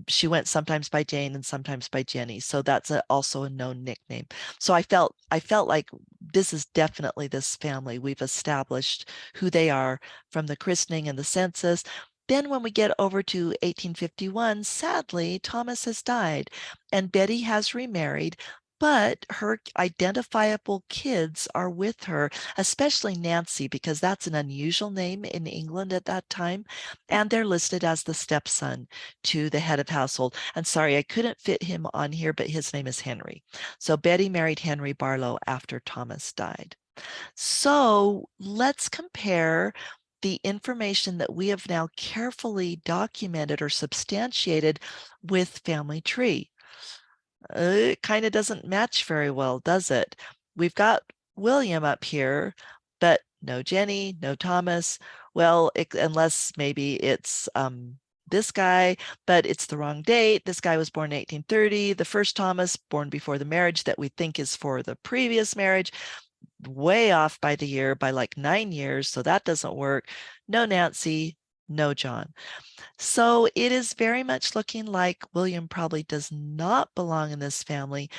she went sometimes by Jane and sometimes by Jenny. So that's also a known nickname. So I felt like this is definitely this family. We've established who they are from the christening and the census. Then when we get over to 1851, sadly, Thomas has died and Betty has remarried, but her identifiable kids are with her, especially Nancy, because that's an unusual name in England at that time. And they're listed as the stepson to the head of household. And sorry, I couldn't fit him on here, but his name is Henry. So Betty married Henry Barlow after Thomas died. So let's compare the information that we have now carefully documented or substantiated with family tree. It kind of doesn't match very well, does it? We've got William up here, but no Jenny, no Thomas. Well, unless maybe it's this guy, but it's the wrong date. This guy was born in 1830. The first Thomas, born before the marriage that we think is for the previous marriage, way off by the year by like 9 years. So that doesn't work. No Nancy, no John. So it is very much looking like William probably does not belong in this family.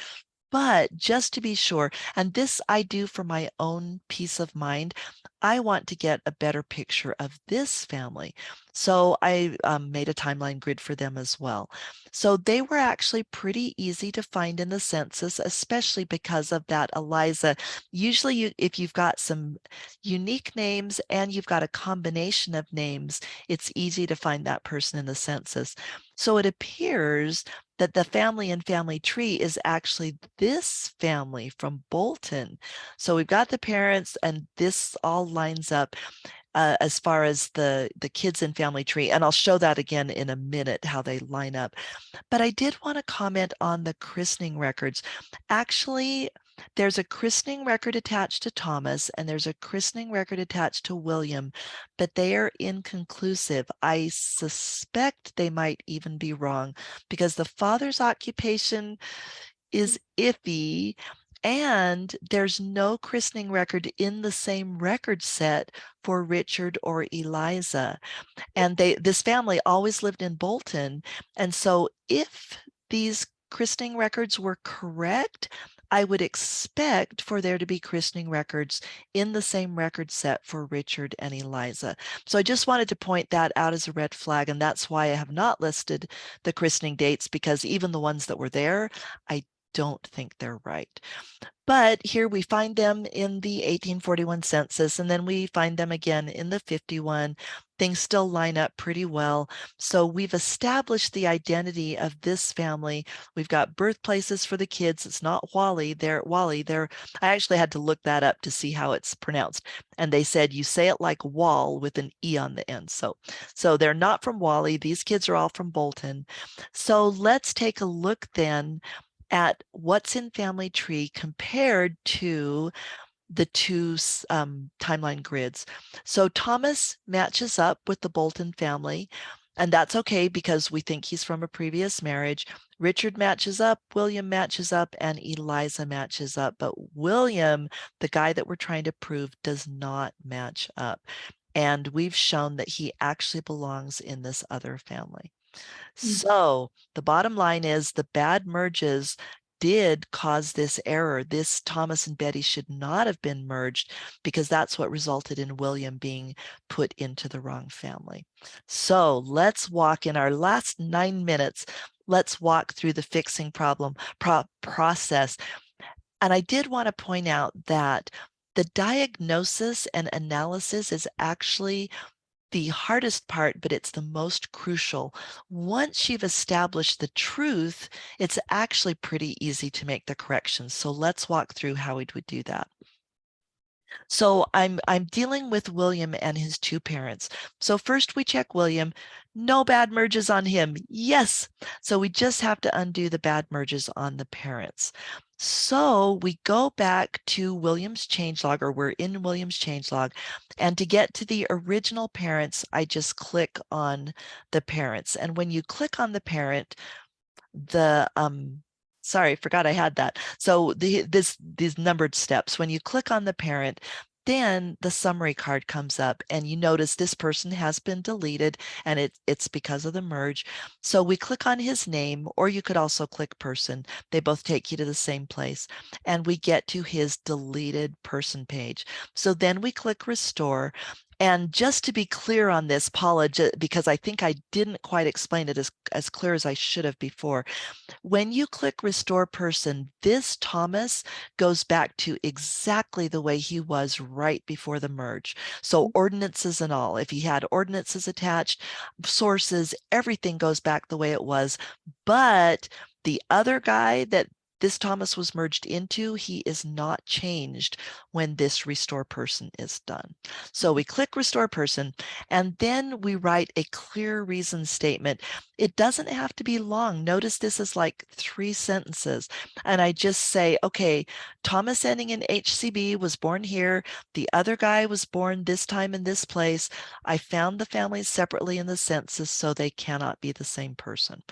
But just to be sure, and this I do for my own peace of mind, I want to get a better picture of this family. So I made a timeline grid for them as well. So they were actually pretty easy to find in the census, especially because of that Eliza. Usually if you've got some unique names and you've got a combination of names, it's easy to find that person in the census. So it appears that the family and family tree is actually this family from Bolton. So we've got the parents, and this all lines up as far as the kids in family tree. And I'll show that again in a minute, how they line up. But I did want to comment on the christening records. Actually, there's a christening record attached to Thomas, and there's a christening record attached to William, but they are inconclusive. I suspect they might even be wrong because the father's occupation is iffy, and there's no christening record in the same record set for Richard or Eliza. And this family always lived in Bolton. And so if these christening records were correct, I would expect for there to be christening records in the same record set for Richard and Eliza. So I just wanted to point that out as a red flag. And that's why I have not listed the christening dates, because even the ones that were there, I don't think they're right. But here we find them in the 1841 census, and then we find them again in the 51. Things still line up pretty well. So we've established the identity of this family. We've got birthplaces for the kids. It's not Wally. I actually had to look that up to see how it's pronounced. And they said you say it like Wall with an E on the end. So they're not from Wally. These kids are all from Bolton. So let's take a look then at what's in family tree compared to the two timeline grids. So Thomas matches up with the Bolton family, and that's okay because we think he's from a previous marriage. Richard matches up, William matches up, and Eliza matches up. But William, the guy that we're trying to prove, does not match up. And we've shown that he actually belongs in this other family. So the bottom line is the bad merges did cause this error. This Thomas and Betty should not have been merged, because that's what resulted in William being put into the wrong family. So let's walk in our last 9 minutes. Let's walk through the fixing problem process. And I did want to point out that the diagnosis and analysis is actually the hardest part, but it's the most crucial. Once you've established the truth, it's actually pretty easy to make the corrections. So let's walk through how we would do that. So I'm dealing with William and his two parents. So first we check William. No bad merges on him. Yes. So we just have to undo the bad merges on the parents. So we go back to William's changelog, or we're in William's changelog. And to get to the original parents, I just click on the parents. And when you click on the parent, sorry, I forgot I had that. So these numbered steps, when you click on the parent, then the summary card comes up, and you notice this person has been deleted, and it's because of the merge. So we click on his name, or you could also click person. They both take you to the same place, and we get to his deleted person page. So then we click restore. And just to be clear on this, Paula, because I think I didn't quite explain it as clear as I should have before, when you click restore person, this Thomas goes back to exactly the way he was right before the merge. So ordinances and all, if he had ordinances attached, sources, everything goes back the way it was. But the other guy that this Thomas was merged into, he is not changed when this restore person is done. So we click restore person, and then we write a clear reason statement. It doesn't have to be long. Notice this is like 3 sentences. And I just say, okay, Thomas ending in HCB was born here. The other guy was born this time in this place. I found the families separately in the census, so they cannot be the same person.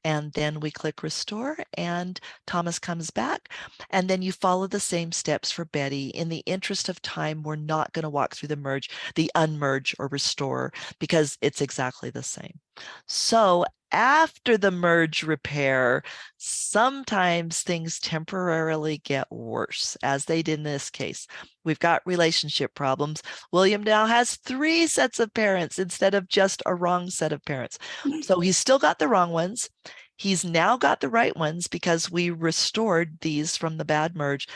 And then we click restore, and Thomas comes back. And then you follow the same steps for Betty. In the interest of time, we're not going to walk through the unmerge or restore, because it's exactly the same. So after the merge repair, sometimes things temporarily get worse, as they did in this case. We've got relationship problems. William now has 3 sets of parents instead of just a wrong set of parents. So he's still got the wrong ones. He's now got the right ones because we restored these from the bad merge,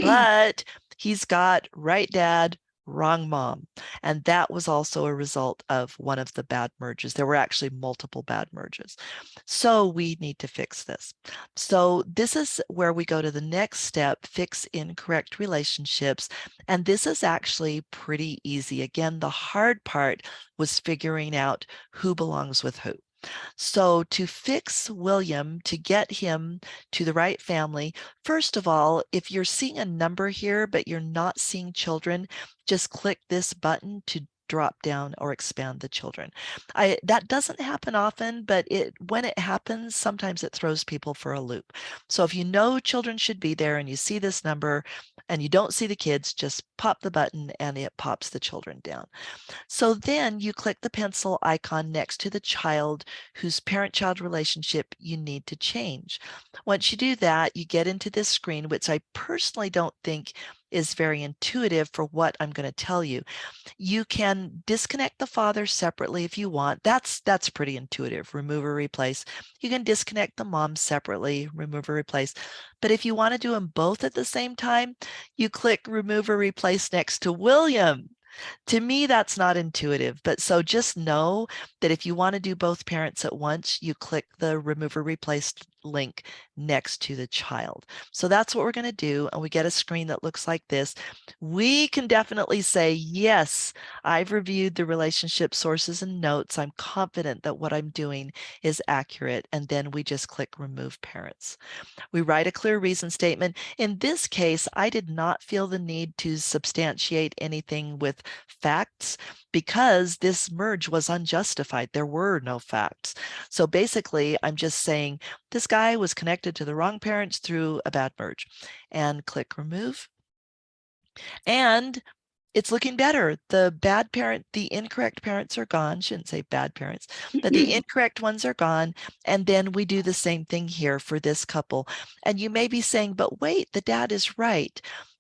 but he's got right dad, wrong mom. And that was also a result of one of the bad merges. There were actually multiple bad merges. So we need to fix this. So this is where we go to the next step, fix incorrect relationships. And this is actually pretty easy. Again, the hard part was figuring out who belongs with who. So to fix William, to get him to the right family, first of all, if you're seeing a number here, but you're not seeing children, just click this button to drop down or expand the children. That doesn't happen often, but when it happens, sometimes it throws people for a loop. So if you know children should be there and you see this number and you don't see the kids, just pop the button and it pops the children down. So then you click the pencil icon next to the child whose parent-child relationship you need to change. Once you do that, you get into this screen, which I personally don't think is very intuitive for what I'm going to tell you. You can disconnect the father separately if you want. That's pretty intuitive. Remove or replace. You can disconnect the mom separately, remove or replace. But if you want to do them both at the same time, you click remove or replace next to William. To me, that's not intuitive, but so just know that if you want to do both parents at once, you click the remove or replace link next to the child. So that's what we're going to do. And we get a screen that looks like this. We can definitely say, yes, I've reviewed the relationship sources and notes. I'm confident that what I'm doing is accurate. And then we just click remove parents. We write a clear reason statement. In this case, I did not feel the need to substantiate anything with facts because this merge was unjustified. There were no facts. So basically, I'm just saying this guy was connected to the wrong parents through a bad merge, and click remove. And it's looking better. The incorrect parents are gone. Shouldn't say bad parents, but the incorrect ones are gone. And then we do the same thing here for this couple. And you may be saying, but wait, the dad is right.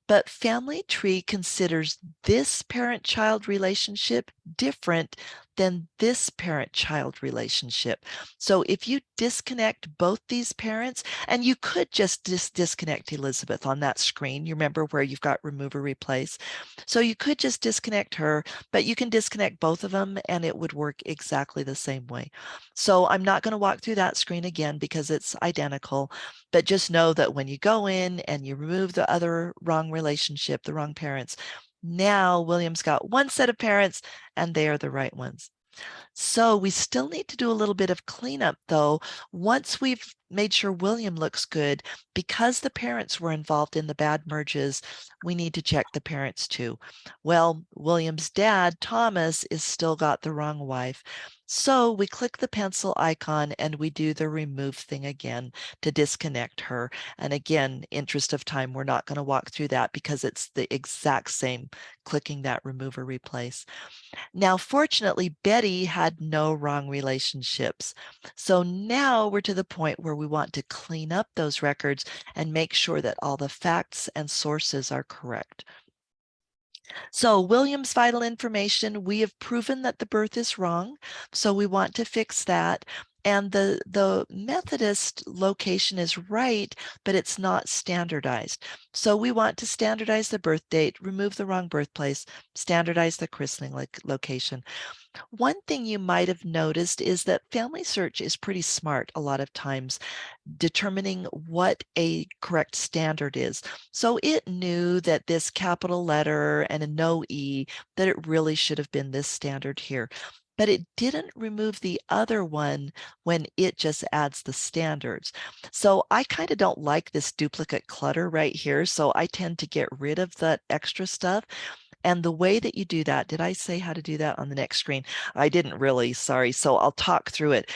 But Family Tree considers this parent-child relationship different than this parent-child relationship. So if you disconnect both these parents, and you could just disconnect Elizabeth on that screen, you remember where you've got remove or replace. So you could just disconnect her, but you can disconnect both of them and it would work exactly the same way. So I'm not going to walk through that screen again because it's identical, but just know that when you go in and you remove the other wrong relationship, the wrong parents, now William's got one set of parents and they are the right ones. So we still need to do a little bit of cleanup though. Once we've made sure William looks good, because the parents were involved in the bad merges, we need to check the parents too. Well, William's dad, Thomas, is still got the wrong wife. So we click the pencil icon and we do the remove thing again to disconnect her. And again, interest of time, we're not going to walk through that because it's the exact same clicking that remove or replace. Now, fortunately, Betty had no wrong relationships. So now we're to the point where we want to clean up those records and make sure that all the facts and sources are correct. So William's vital information, we have proven that the birth is wrong. So we want to fix that. And the Methodist location is right, but it's not standardized. So we want to standardize the birth date, remove the wrong birthplace, standardize the christening location. One thing you might have noticed is that Family Search is pretty smart a lot of times, determining what a correct standard is. So it knew that this capital letter and a no E, that it really should have been this standard here. But it didn't remove the other one when it just adds the standards. So I kind of don't like this duplicate clutter right here. So I tend to get rid of that extra stuff. And the way that you do that, did I say how to do that on the next screen? I didn't really, sorry. So I'll talk through it.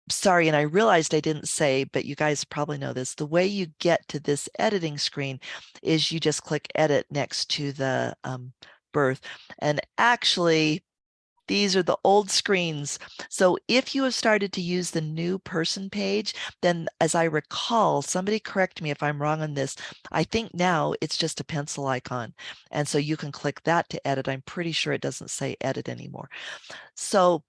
Sorry, and I realized I didn't say, but you guys probably know this. The way you get to this editing screen is you just click edit next to the birth. And actually, These are the old screens. So if you have started to use the new person page, then as I recall, somebody correct me if I'm wrong on this, I think now it's just a pencil icon. And so you can click that to edit. I'm pretty sure it doesn't say edit anymore. So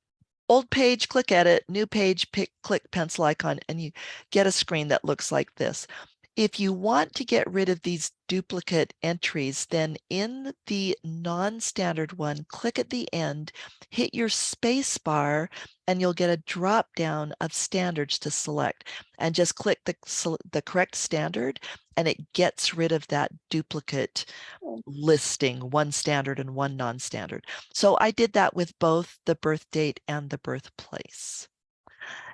old page, click edit, new page, click pencil icon, and you get a screen that looks like this. If you want to get rid of these duplicate entries, then in the non-standard one, click at the end, hit your space bar, and you'll get a drop down of standards to select. And just click the correct standard, and it gets rid of that duplicate listing, one standard and one non-standard. So I did that with both the birth date and the birthplace.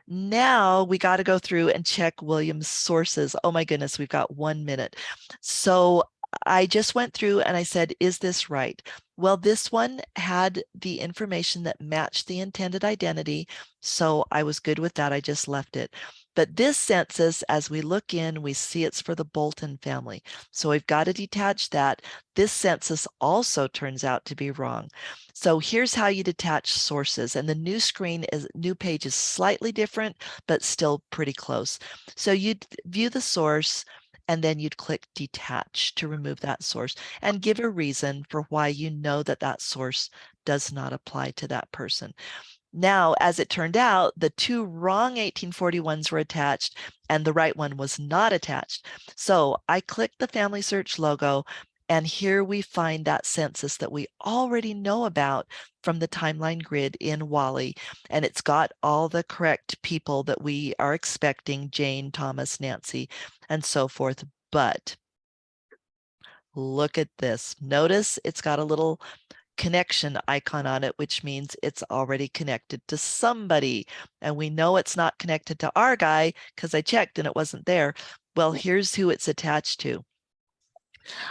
Now we got to go through and check William's sources. Oh my goodness, we've got 1 minute. So I just went through and I said, is this right? Well, this one had the information that matched the intended identity. So I was good with that. I just left it. But this census, as we look in, we see it's for the Bolton family. So we've got to detach that. This census also turns out to be wrong. So here's how you detach sources. And the new page is slightly different, but still pretty close. So you'd view the source, and then you'd click detach to remove that source and give a reason for why you know that that source does not apply to that person. Now, as it turned out, the two wrong 1841s were attached and the right one was not attached. So I clicked the Family Search logo, and here we find that census that we already know about from the timeline grid in Wally. And it's got all the correct people that we are expecting, Jane, Thomas, Nancy, and so forth. But look at this. Notice it's got a little connection icon on it, which means it's already connected to somebody. And we know it's not connected to our guy because I checked and it wasn't there. Well, here's who it's attached to.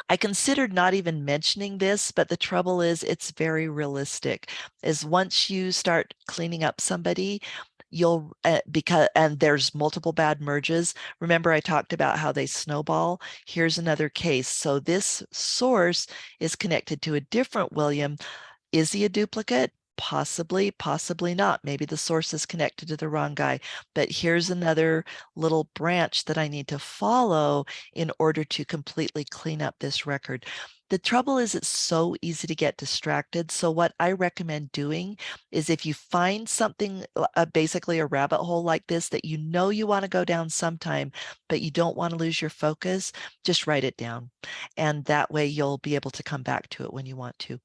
I considered not even mentioning this, but the trouble is it's very realistic. Is once you start cleaning up somebody, you'll and there's multiple bad merges. Remember, I talked about how they snowball. Here's another case. So this source is connected to a different William. Is he a duplicate? Possibly, possibly not. Maybe the source is connected to the wrong guy. But here's another little branch that I need to follow in order to completely clean up this record. The trouble is it's so easy to get distracted. So what I recommend doing is if you find something, basically a rabbit hole like this that you know you want to go down sometime, but you don't want to lose your focus, just write it down. And that way you'll be able to come back to it when you want to.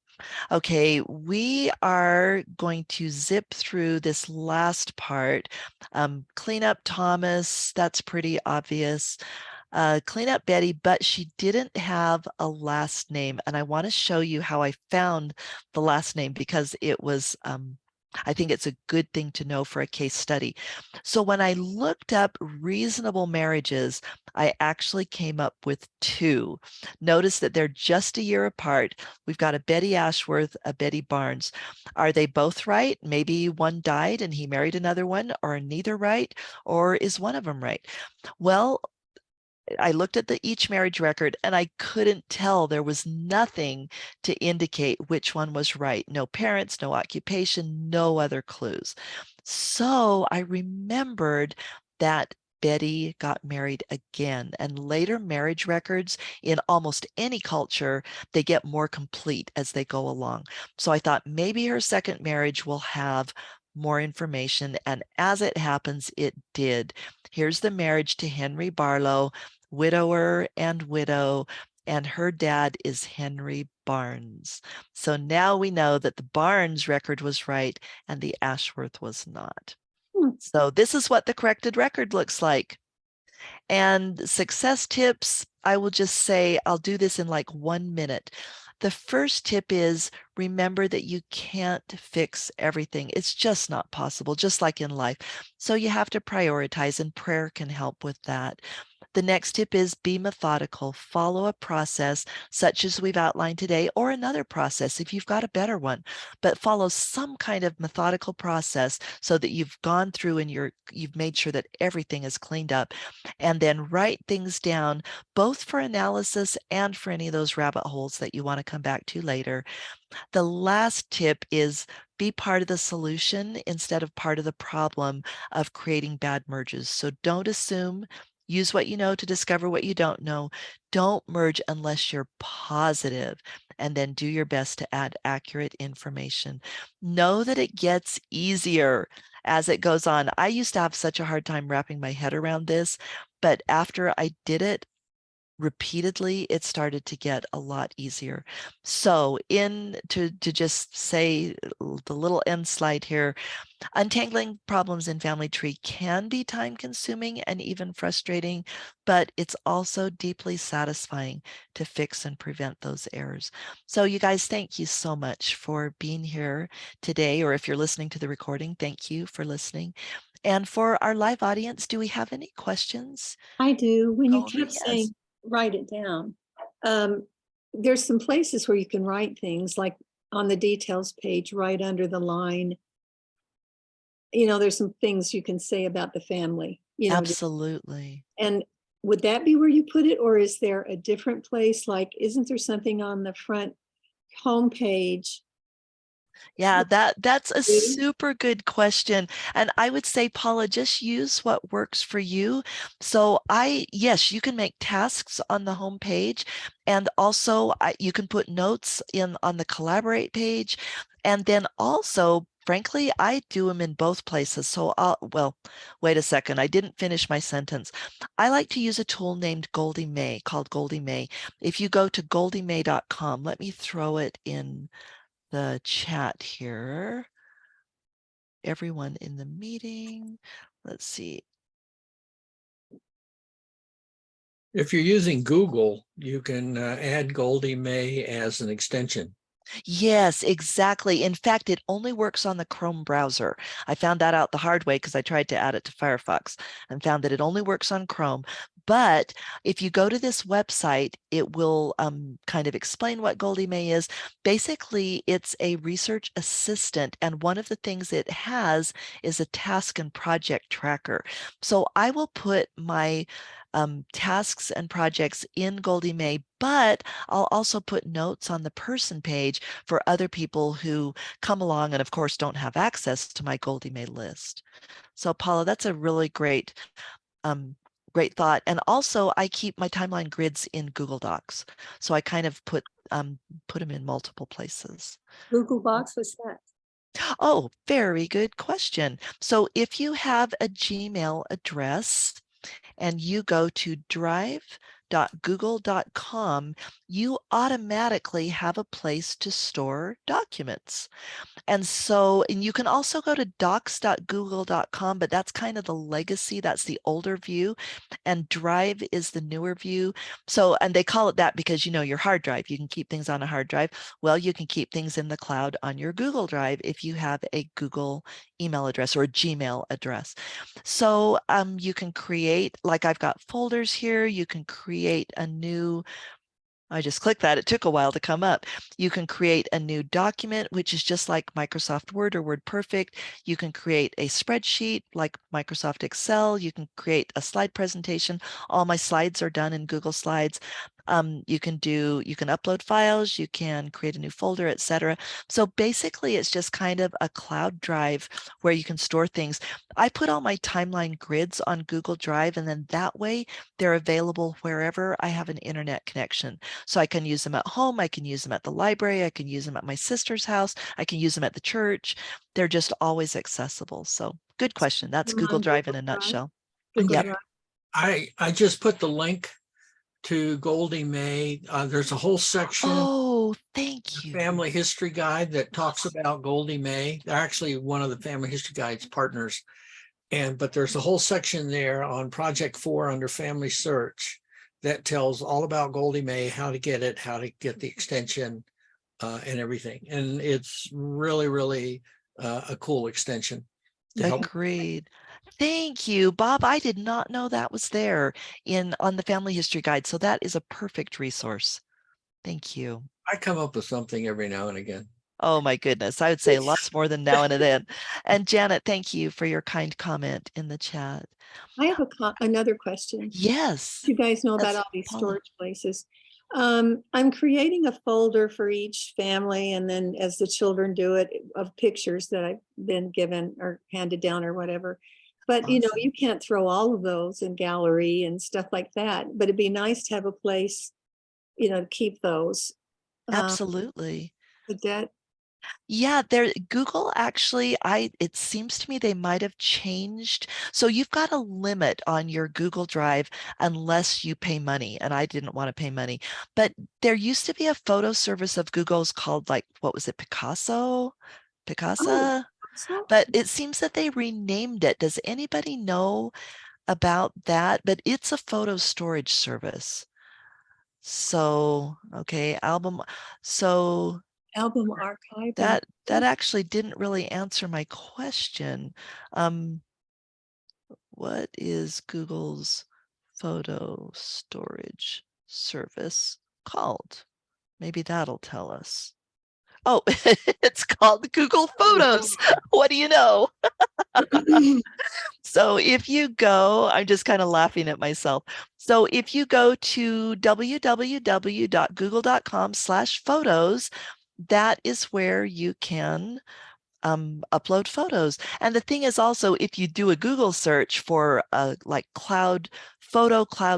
Okay, we are going to zip through this last part. Clean up Thomas, that's pretty obvious. Clean up Betty, but she didn't have a last name. And I want to show you how I found the last name because it was, I think it's a good thing to know for a case study. So when I looked up reasonable marriages, I actually came up with two. Notice that they're just a year apart. We've got a Betty Ashworth, a Betty Barnes. Are they both right? Maybe one died and he married another one, or neither right? Or is one of them right? Well, I looked at each marriage record and I couldn't tell. There was nothing to indicate which one was right. No parents, no occupation, no other clues. So I remembered that Betty got married again, and later marriage records in almost any culture, they get more complete as they go along. So I thought maybe her second marriage will have more information. And as it happens, it did. Here's the marriage to Henry Barlow, widower and widow, and her dad is Henry Barnes. So now we know that the Barnes record was right and the Ashworth was not. So this is what the corrected record looks like. And success tips, I will just say, I'll do this in like 1 minute. The first tip is remember that you can't fix everything. It's just not possible, just like in life. So you have to prioritize, and prayer can help with that. The next tip is be methodical. Follow a process such as we've outlined today, or another process if you've got a better one, but follow some kind of methodical process so that you've gone through and you've made sure that everything is cleaned up, and then write things down, both for analysis and for any of those rabbit holes that you want to come back to later. The last tip is be part of the solution instead of part of the problem of creating bad merges. So don't assume, use what you know to discover what you don't know. Don't merge unless you're positive, and then do your best to add accurate information. Know that it gets easier as it goes on. I used to have such a hard time wrapping my head around this, but after I did it repeatedly, it started to get a lot easier. So to just say the little end slide here, untangling problems in family tree can be time consuming and even frustrating, but it's also deeply satisfying to fix and prevent those errors. So you guys, thank you so much for being here today, or if you're listening to the recording, thank you for listening. And for our live audience, do we have any questions? I do. When you Over, kept yes. saying, write it down. There's some places where you can write things, like on the details page, right under the line. There's some things you can say about the family, Absolutely. and would that be where you put it? Or is there a different place? Like, isn't there something on the front homepage? Yeah, that's a super good question. And I would say, Paula, just use what works for you. So yes, you can make tasks on the home page, and also you can put notes on the collaborate page. And then also, frankly, I do them in both places. So well, wait a second. I didn't finish my sentence. I like to use a tool named Goldie May, called Goldie May. If you go to goldiemay.com, let me throw it in the chat here. Everyone in the meeting. Let's see. If you're using Google, you can add Goldie May as an extension. Yes, exactly. In fact, it only works on the Chrome browser. I found that out the hard way because I tried to add it to Firefox and found that it only works on Chrome. But if you go to this website, it will kind of explain what Goldie May is. Basically, it's a research assistant, and one of the things it has is a task and project tracker. So I will put my tasks and projects in Goldie May, but I'll also put notes on the person page for other people who come along and of course don't have access to my Goldie May list. So Paula, that's a really great thought. And also I keep my timeline grids in Google Docs. So I kind of put them in multiple places. Google Docs, what's that? Oh, very good question. So if you have a Gmail address and you go to drive.google.com, you automatically have a place to store documents. And you can also go to docs.google.com, but that's kind of the legacy. That's the older view. And Drive is the newer view. So, and they call it that because, your hard drive, you can keep things on a hard drive. Well, you can keep things in the cloud on your Google Drive if you have a Google email address or a Gmail address. So you can create, like I've got folders here, you can create a new, I just clicked that. It took a while to come up. You can create a new document, which is just like Microsoft Word or WordPerfect. You can create a spreadsheet like Microsoft Excel. You can create a slide presentation. All my slides are done in Google Slides. You can upload files, you can create a new folder, etc. So basically it's just kind of a cloud drive where you can store things. I put all my timeline grids on Google Drive, and then that way they're available wherever I have an internet connection. So I can use them at home, I can use them at the library, I can use them at my sister's house, I can use them at the church. They're just always accessible. So good question. That's Google Drive in a nutshell. Google Yep. Drive. I just put the link to Goldie May. There's a whole section, Oh, thank you. family history guide, that talks about Goldie May. They're actually one of the family history guide's partners. But there's a whole section there on Project 4 under Family Search that tells all about Goldie May, how to get it, how to get the extension, and everything. And it's really, really a cool extension to help. Agreed. Thank you, Bob. I did not know that was there on the Family History Guide. So that is a perfect resource. Thank you. I come up with something every now and again. Oh my goodness. I would say lots more than now and then. And Janet, thank you for your kind comment in the chat. I have another question. Yes. You guys know about That's all these Paula. storage places. I'm creating a folder for each family, and then as the children do it, of pictures that I've been given or handed down or whatever. But you know, Awesome. you can't throw all of those in gallery and stuff like that. But it'd be nice to have a place, you know, to keep those. Absolutely. Would that Yeah, Google actually, it seems to me they might have changed. So you've got a limit on your Google Drive unless you pay money, and I didn't want to pay money. But there used to be a photo service of Google's called, like, what was it, Oh, Picasa? so But it seems that they renamed it. Does anybody know about that? But it's a photo storage service. So, okay, album. So album archive. that actually didn't really answer my question. What is Google's photo storage service called? Maybe that'll tell us. Oh, it's called Google Photos. What do you know? So if you go, I'm just kind of laughing at myself. So if you go to www.google.com/photos, that is where you can upload photos. And the thing is also, if you do a Google search for like cloud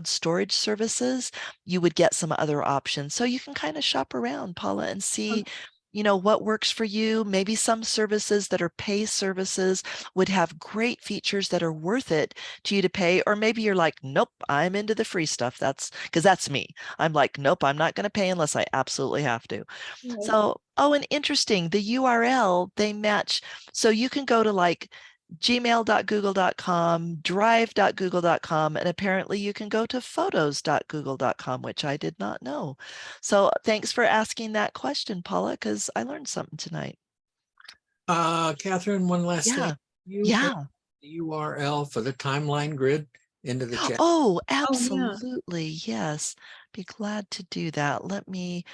storage services, you would get some other options. So you can kind of shop around, Paula, and see, what works for you. Maybe some services that are pay services would have great features that are worth it to you to pay. Or maybe you're like, nope, I'm into the free stuff. That's me. I'm like, nope, I'm not going to pay unless I absolutely have to. Right. So, and interesting, the URL they match. So you can go to like gmail.google.com, drive.google.com, and apparently you can go to photos.google.com, which I did not know. So thanks for asking that question, Paula, because I learned something tonight. Catherine, one last thing. Yeah. You put Yeah. the URL for the timeline grid into the chat. Oh, yeah. absolutely. Yes. Be glad to do that. Let me,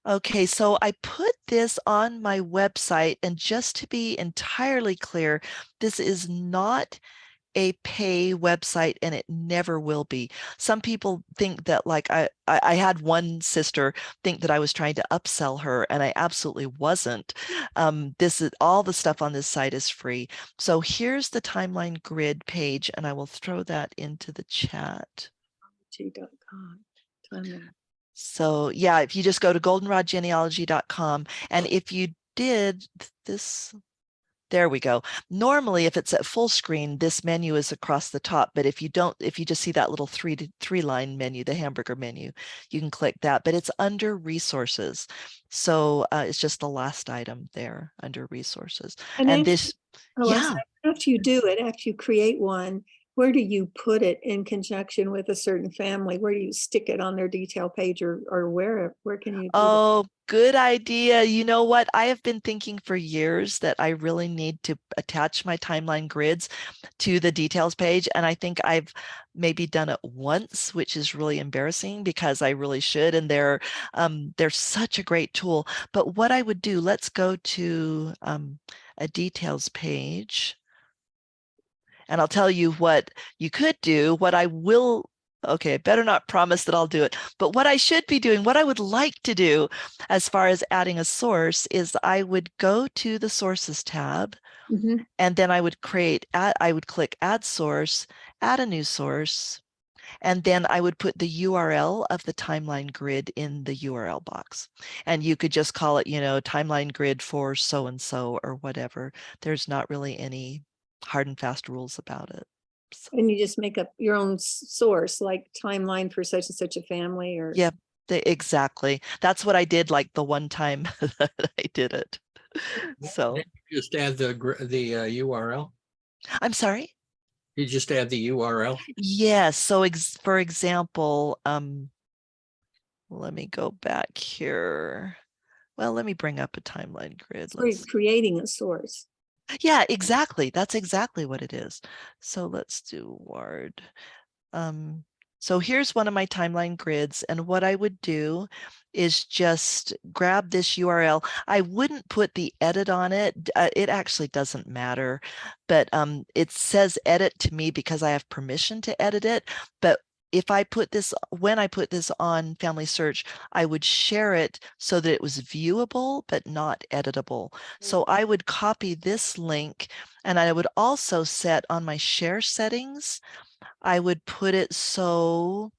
okay, so I put this on my website, and just to be entirely clear, this is not a pay website, and it never will be. Some people think that, like, I had one sister think that I was trying to upsell her, and I absolutely wasn't. This is all the stuff on this site is free. So here's the timeline grid page, and I will throw that into the chat. Timeline. So yeah, if you just go to goldenrodgenealogy.com, and if you did this, there we go. Normally, if it's at full screen, this menu is across the top. But if you just see that little three line menu, the hamburger menu, you can click that. But it's under resources. So it's just the last item there under resources. And this, yeah. After you do it, after you create one, where do you put it in conjunction with a certain family? Where do you stick it on their detail page, or where can you do Oh, good idea. You know what? I have been thinking for years that I really need to attach my timeline grids to the details page. And I think I've maybe done it once, which is really embarrassing because I really should. And they're such a great tool. But what I would do, let's go to a details page. And I'll tell you what you could do, what I will. Okay, I better not promise that I'll do it. But what I should be doing, what I would like to do as far as adding a source, is I would go to the sources tab, and then I would click add source, add a new source, and then I would put the URL of the timeline grid in the URL box. And you could just call it, timeline grid for so-and-so or whatever. There's not really any hard and fast rules about it. So, and you just make up your own source, like timeline for such and such a family, or yep, exactly. That's what I did, like the one time that I did it. So Then you just add the URL. I'm sorry. You just add the URL. Yes. So for example, let me go back here. Well, let me bring up a timeline grid. we're creating a source. Yeah, exactly. That's exactly what it is. So let's do Ward. So here's one of my timeline grids, and what I would do is just grab this URL. I wouldn't put the edit on it. It actually doesn't matter, but it says edit to me because I have permission to edit it. But if I put this, when I put this on Family Search, I would share it so that it was viewable, but not editable. So I would copy this link, and I would also set on my share settings, I would put it so,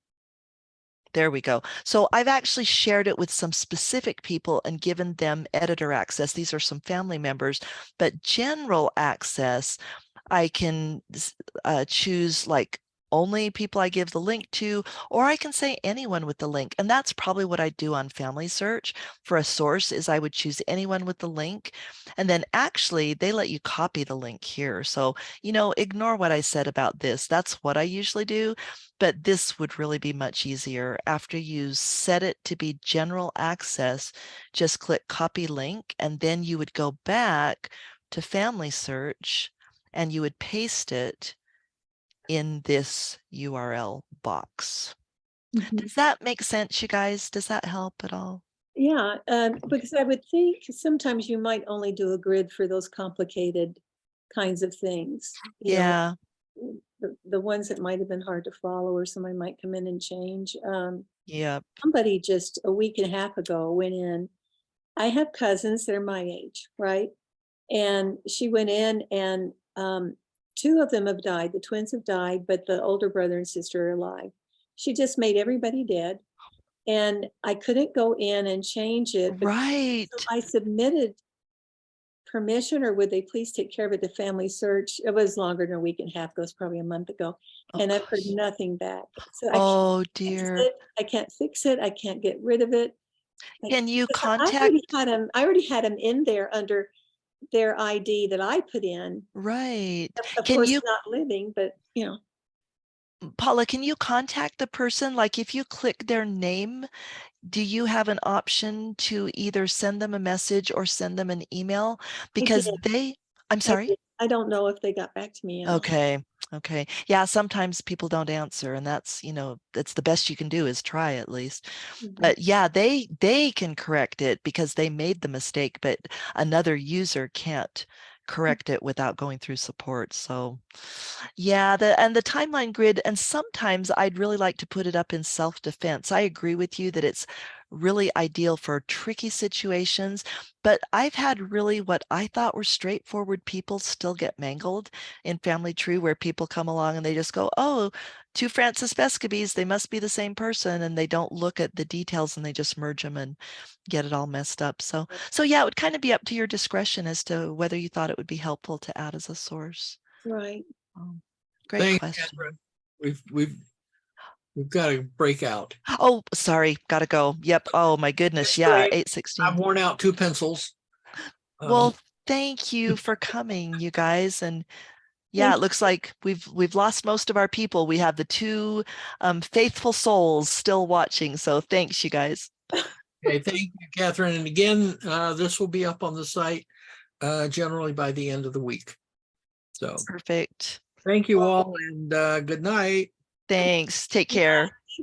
there we go. So I've actually shared it with some specific people and given them editor access. These are some family members, but general access, I can choose like only people I give the link to, or I can say anyone with the link. And that's probably what I do on Family Search for a source, is I would choose anyone with the link. And then actually they let you copy the link here. So, ignore what I said about this. That's what I usually do, but this would really be much easier. After you set it to be general access, just click copy link, and then you would go back to Family Search and you would paste it in this URL box. Mhm. Does that make sense, you guys? Does that help at all? Yeah, because I would think sometimes you might only do a grid for those complicated kinds of things. Yeah. The ones that might have been hard to follow, or somebody might come in and change. Yeah. Somebody just a week and a half ago went in. I have cousins that are my age, right? And she went in, and two of them have died. The twins have died, but the older brother and sister are alive. She just made everybody dead. And I couldn't go in and change it. But Right. so I submitted permission, or would they please take care of it to Family Search? It was longer than a week and a half ago. It was probably a month ago. Oh, And I've heard gosh. nothing back. So Oh, dear. I can't fix it. I can't get rid of it. Can you Because contact? I already had them in there under their ID that I put in. Right. Of Can course, you, not living, but Paula, can you contact the person? Like if you click their name, do you have an option to either send them a message or send them an email? I did. Because I'm sorry? I don't know if they got back to me. Okay. Okay. Yeah, sometimes people don't answer, and that's the best you can do is try at least. Mhm. But yeah, they can correct it because they made the mistake, but another user can't correct it without going through support. So yeah, the timeline grid, and sometimes I'd really like to put it up in self-defense. I agree with you that it's really ideal for tricky situations, but I've had really what I thought were straightforward people still get mangled in Family Tree, where people come along and they just go, oh, two Francis Bescabys, they must be the same person, and they don't look at the details and they just merge them and get it all messed up. So yeah, it would kind of be up to your discretion as to whether you thought it would be helpful to add as a source. Right. Great Thanks, question. Catherine. We've got to break out. Oh, sorry, gotta go. Yep. Oh my goodness. It's Yeah, great. 8:16. I've worn out 2 pencils. Well, thank you for coming, you guys. And yeah, Thank it looks like we've lost most of our people. We have the two faithful souls still watching. So thanks, you guys. Okay, thank you, Catherine. And again, this will be up on the site generally by the end of the week. So Perfect. thank you all, and good night. Thanks. Take care.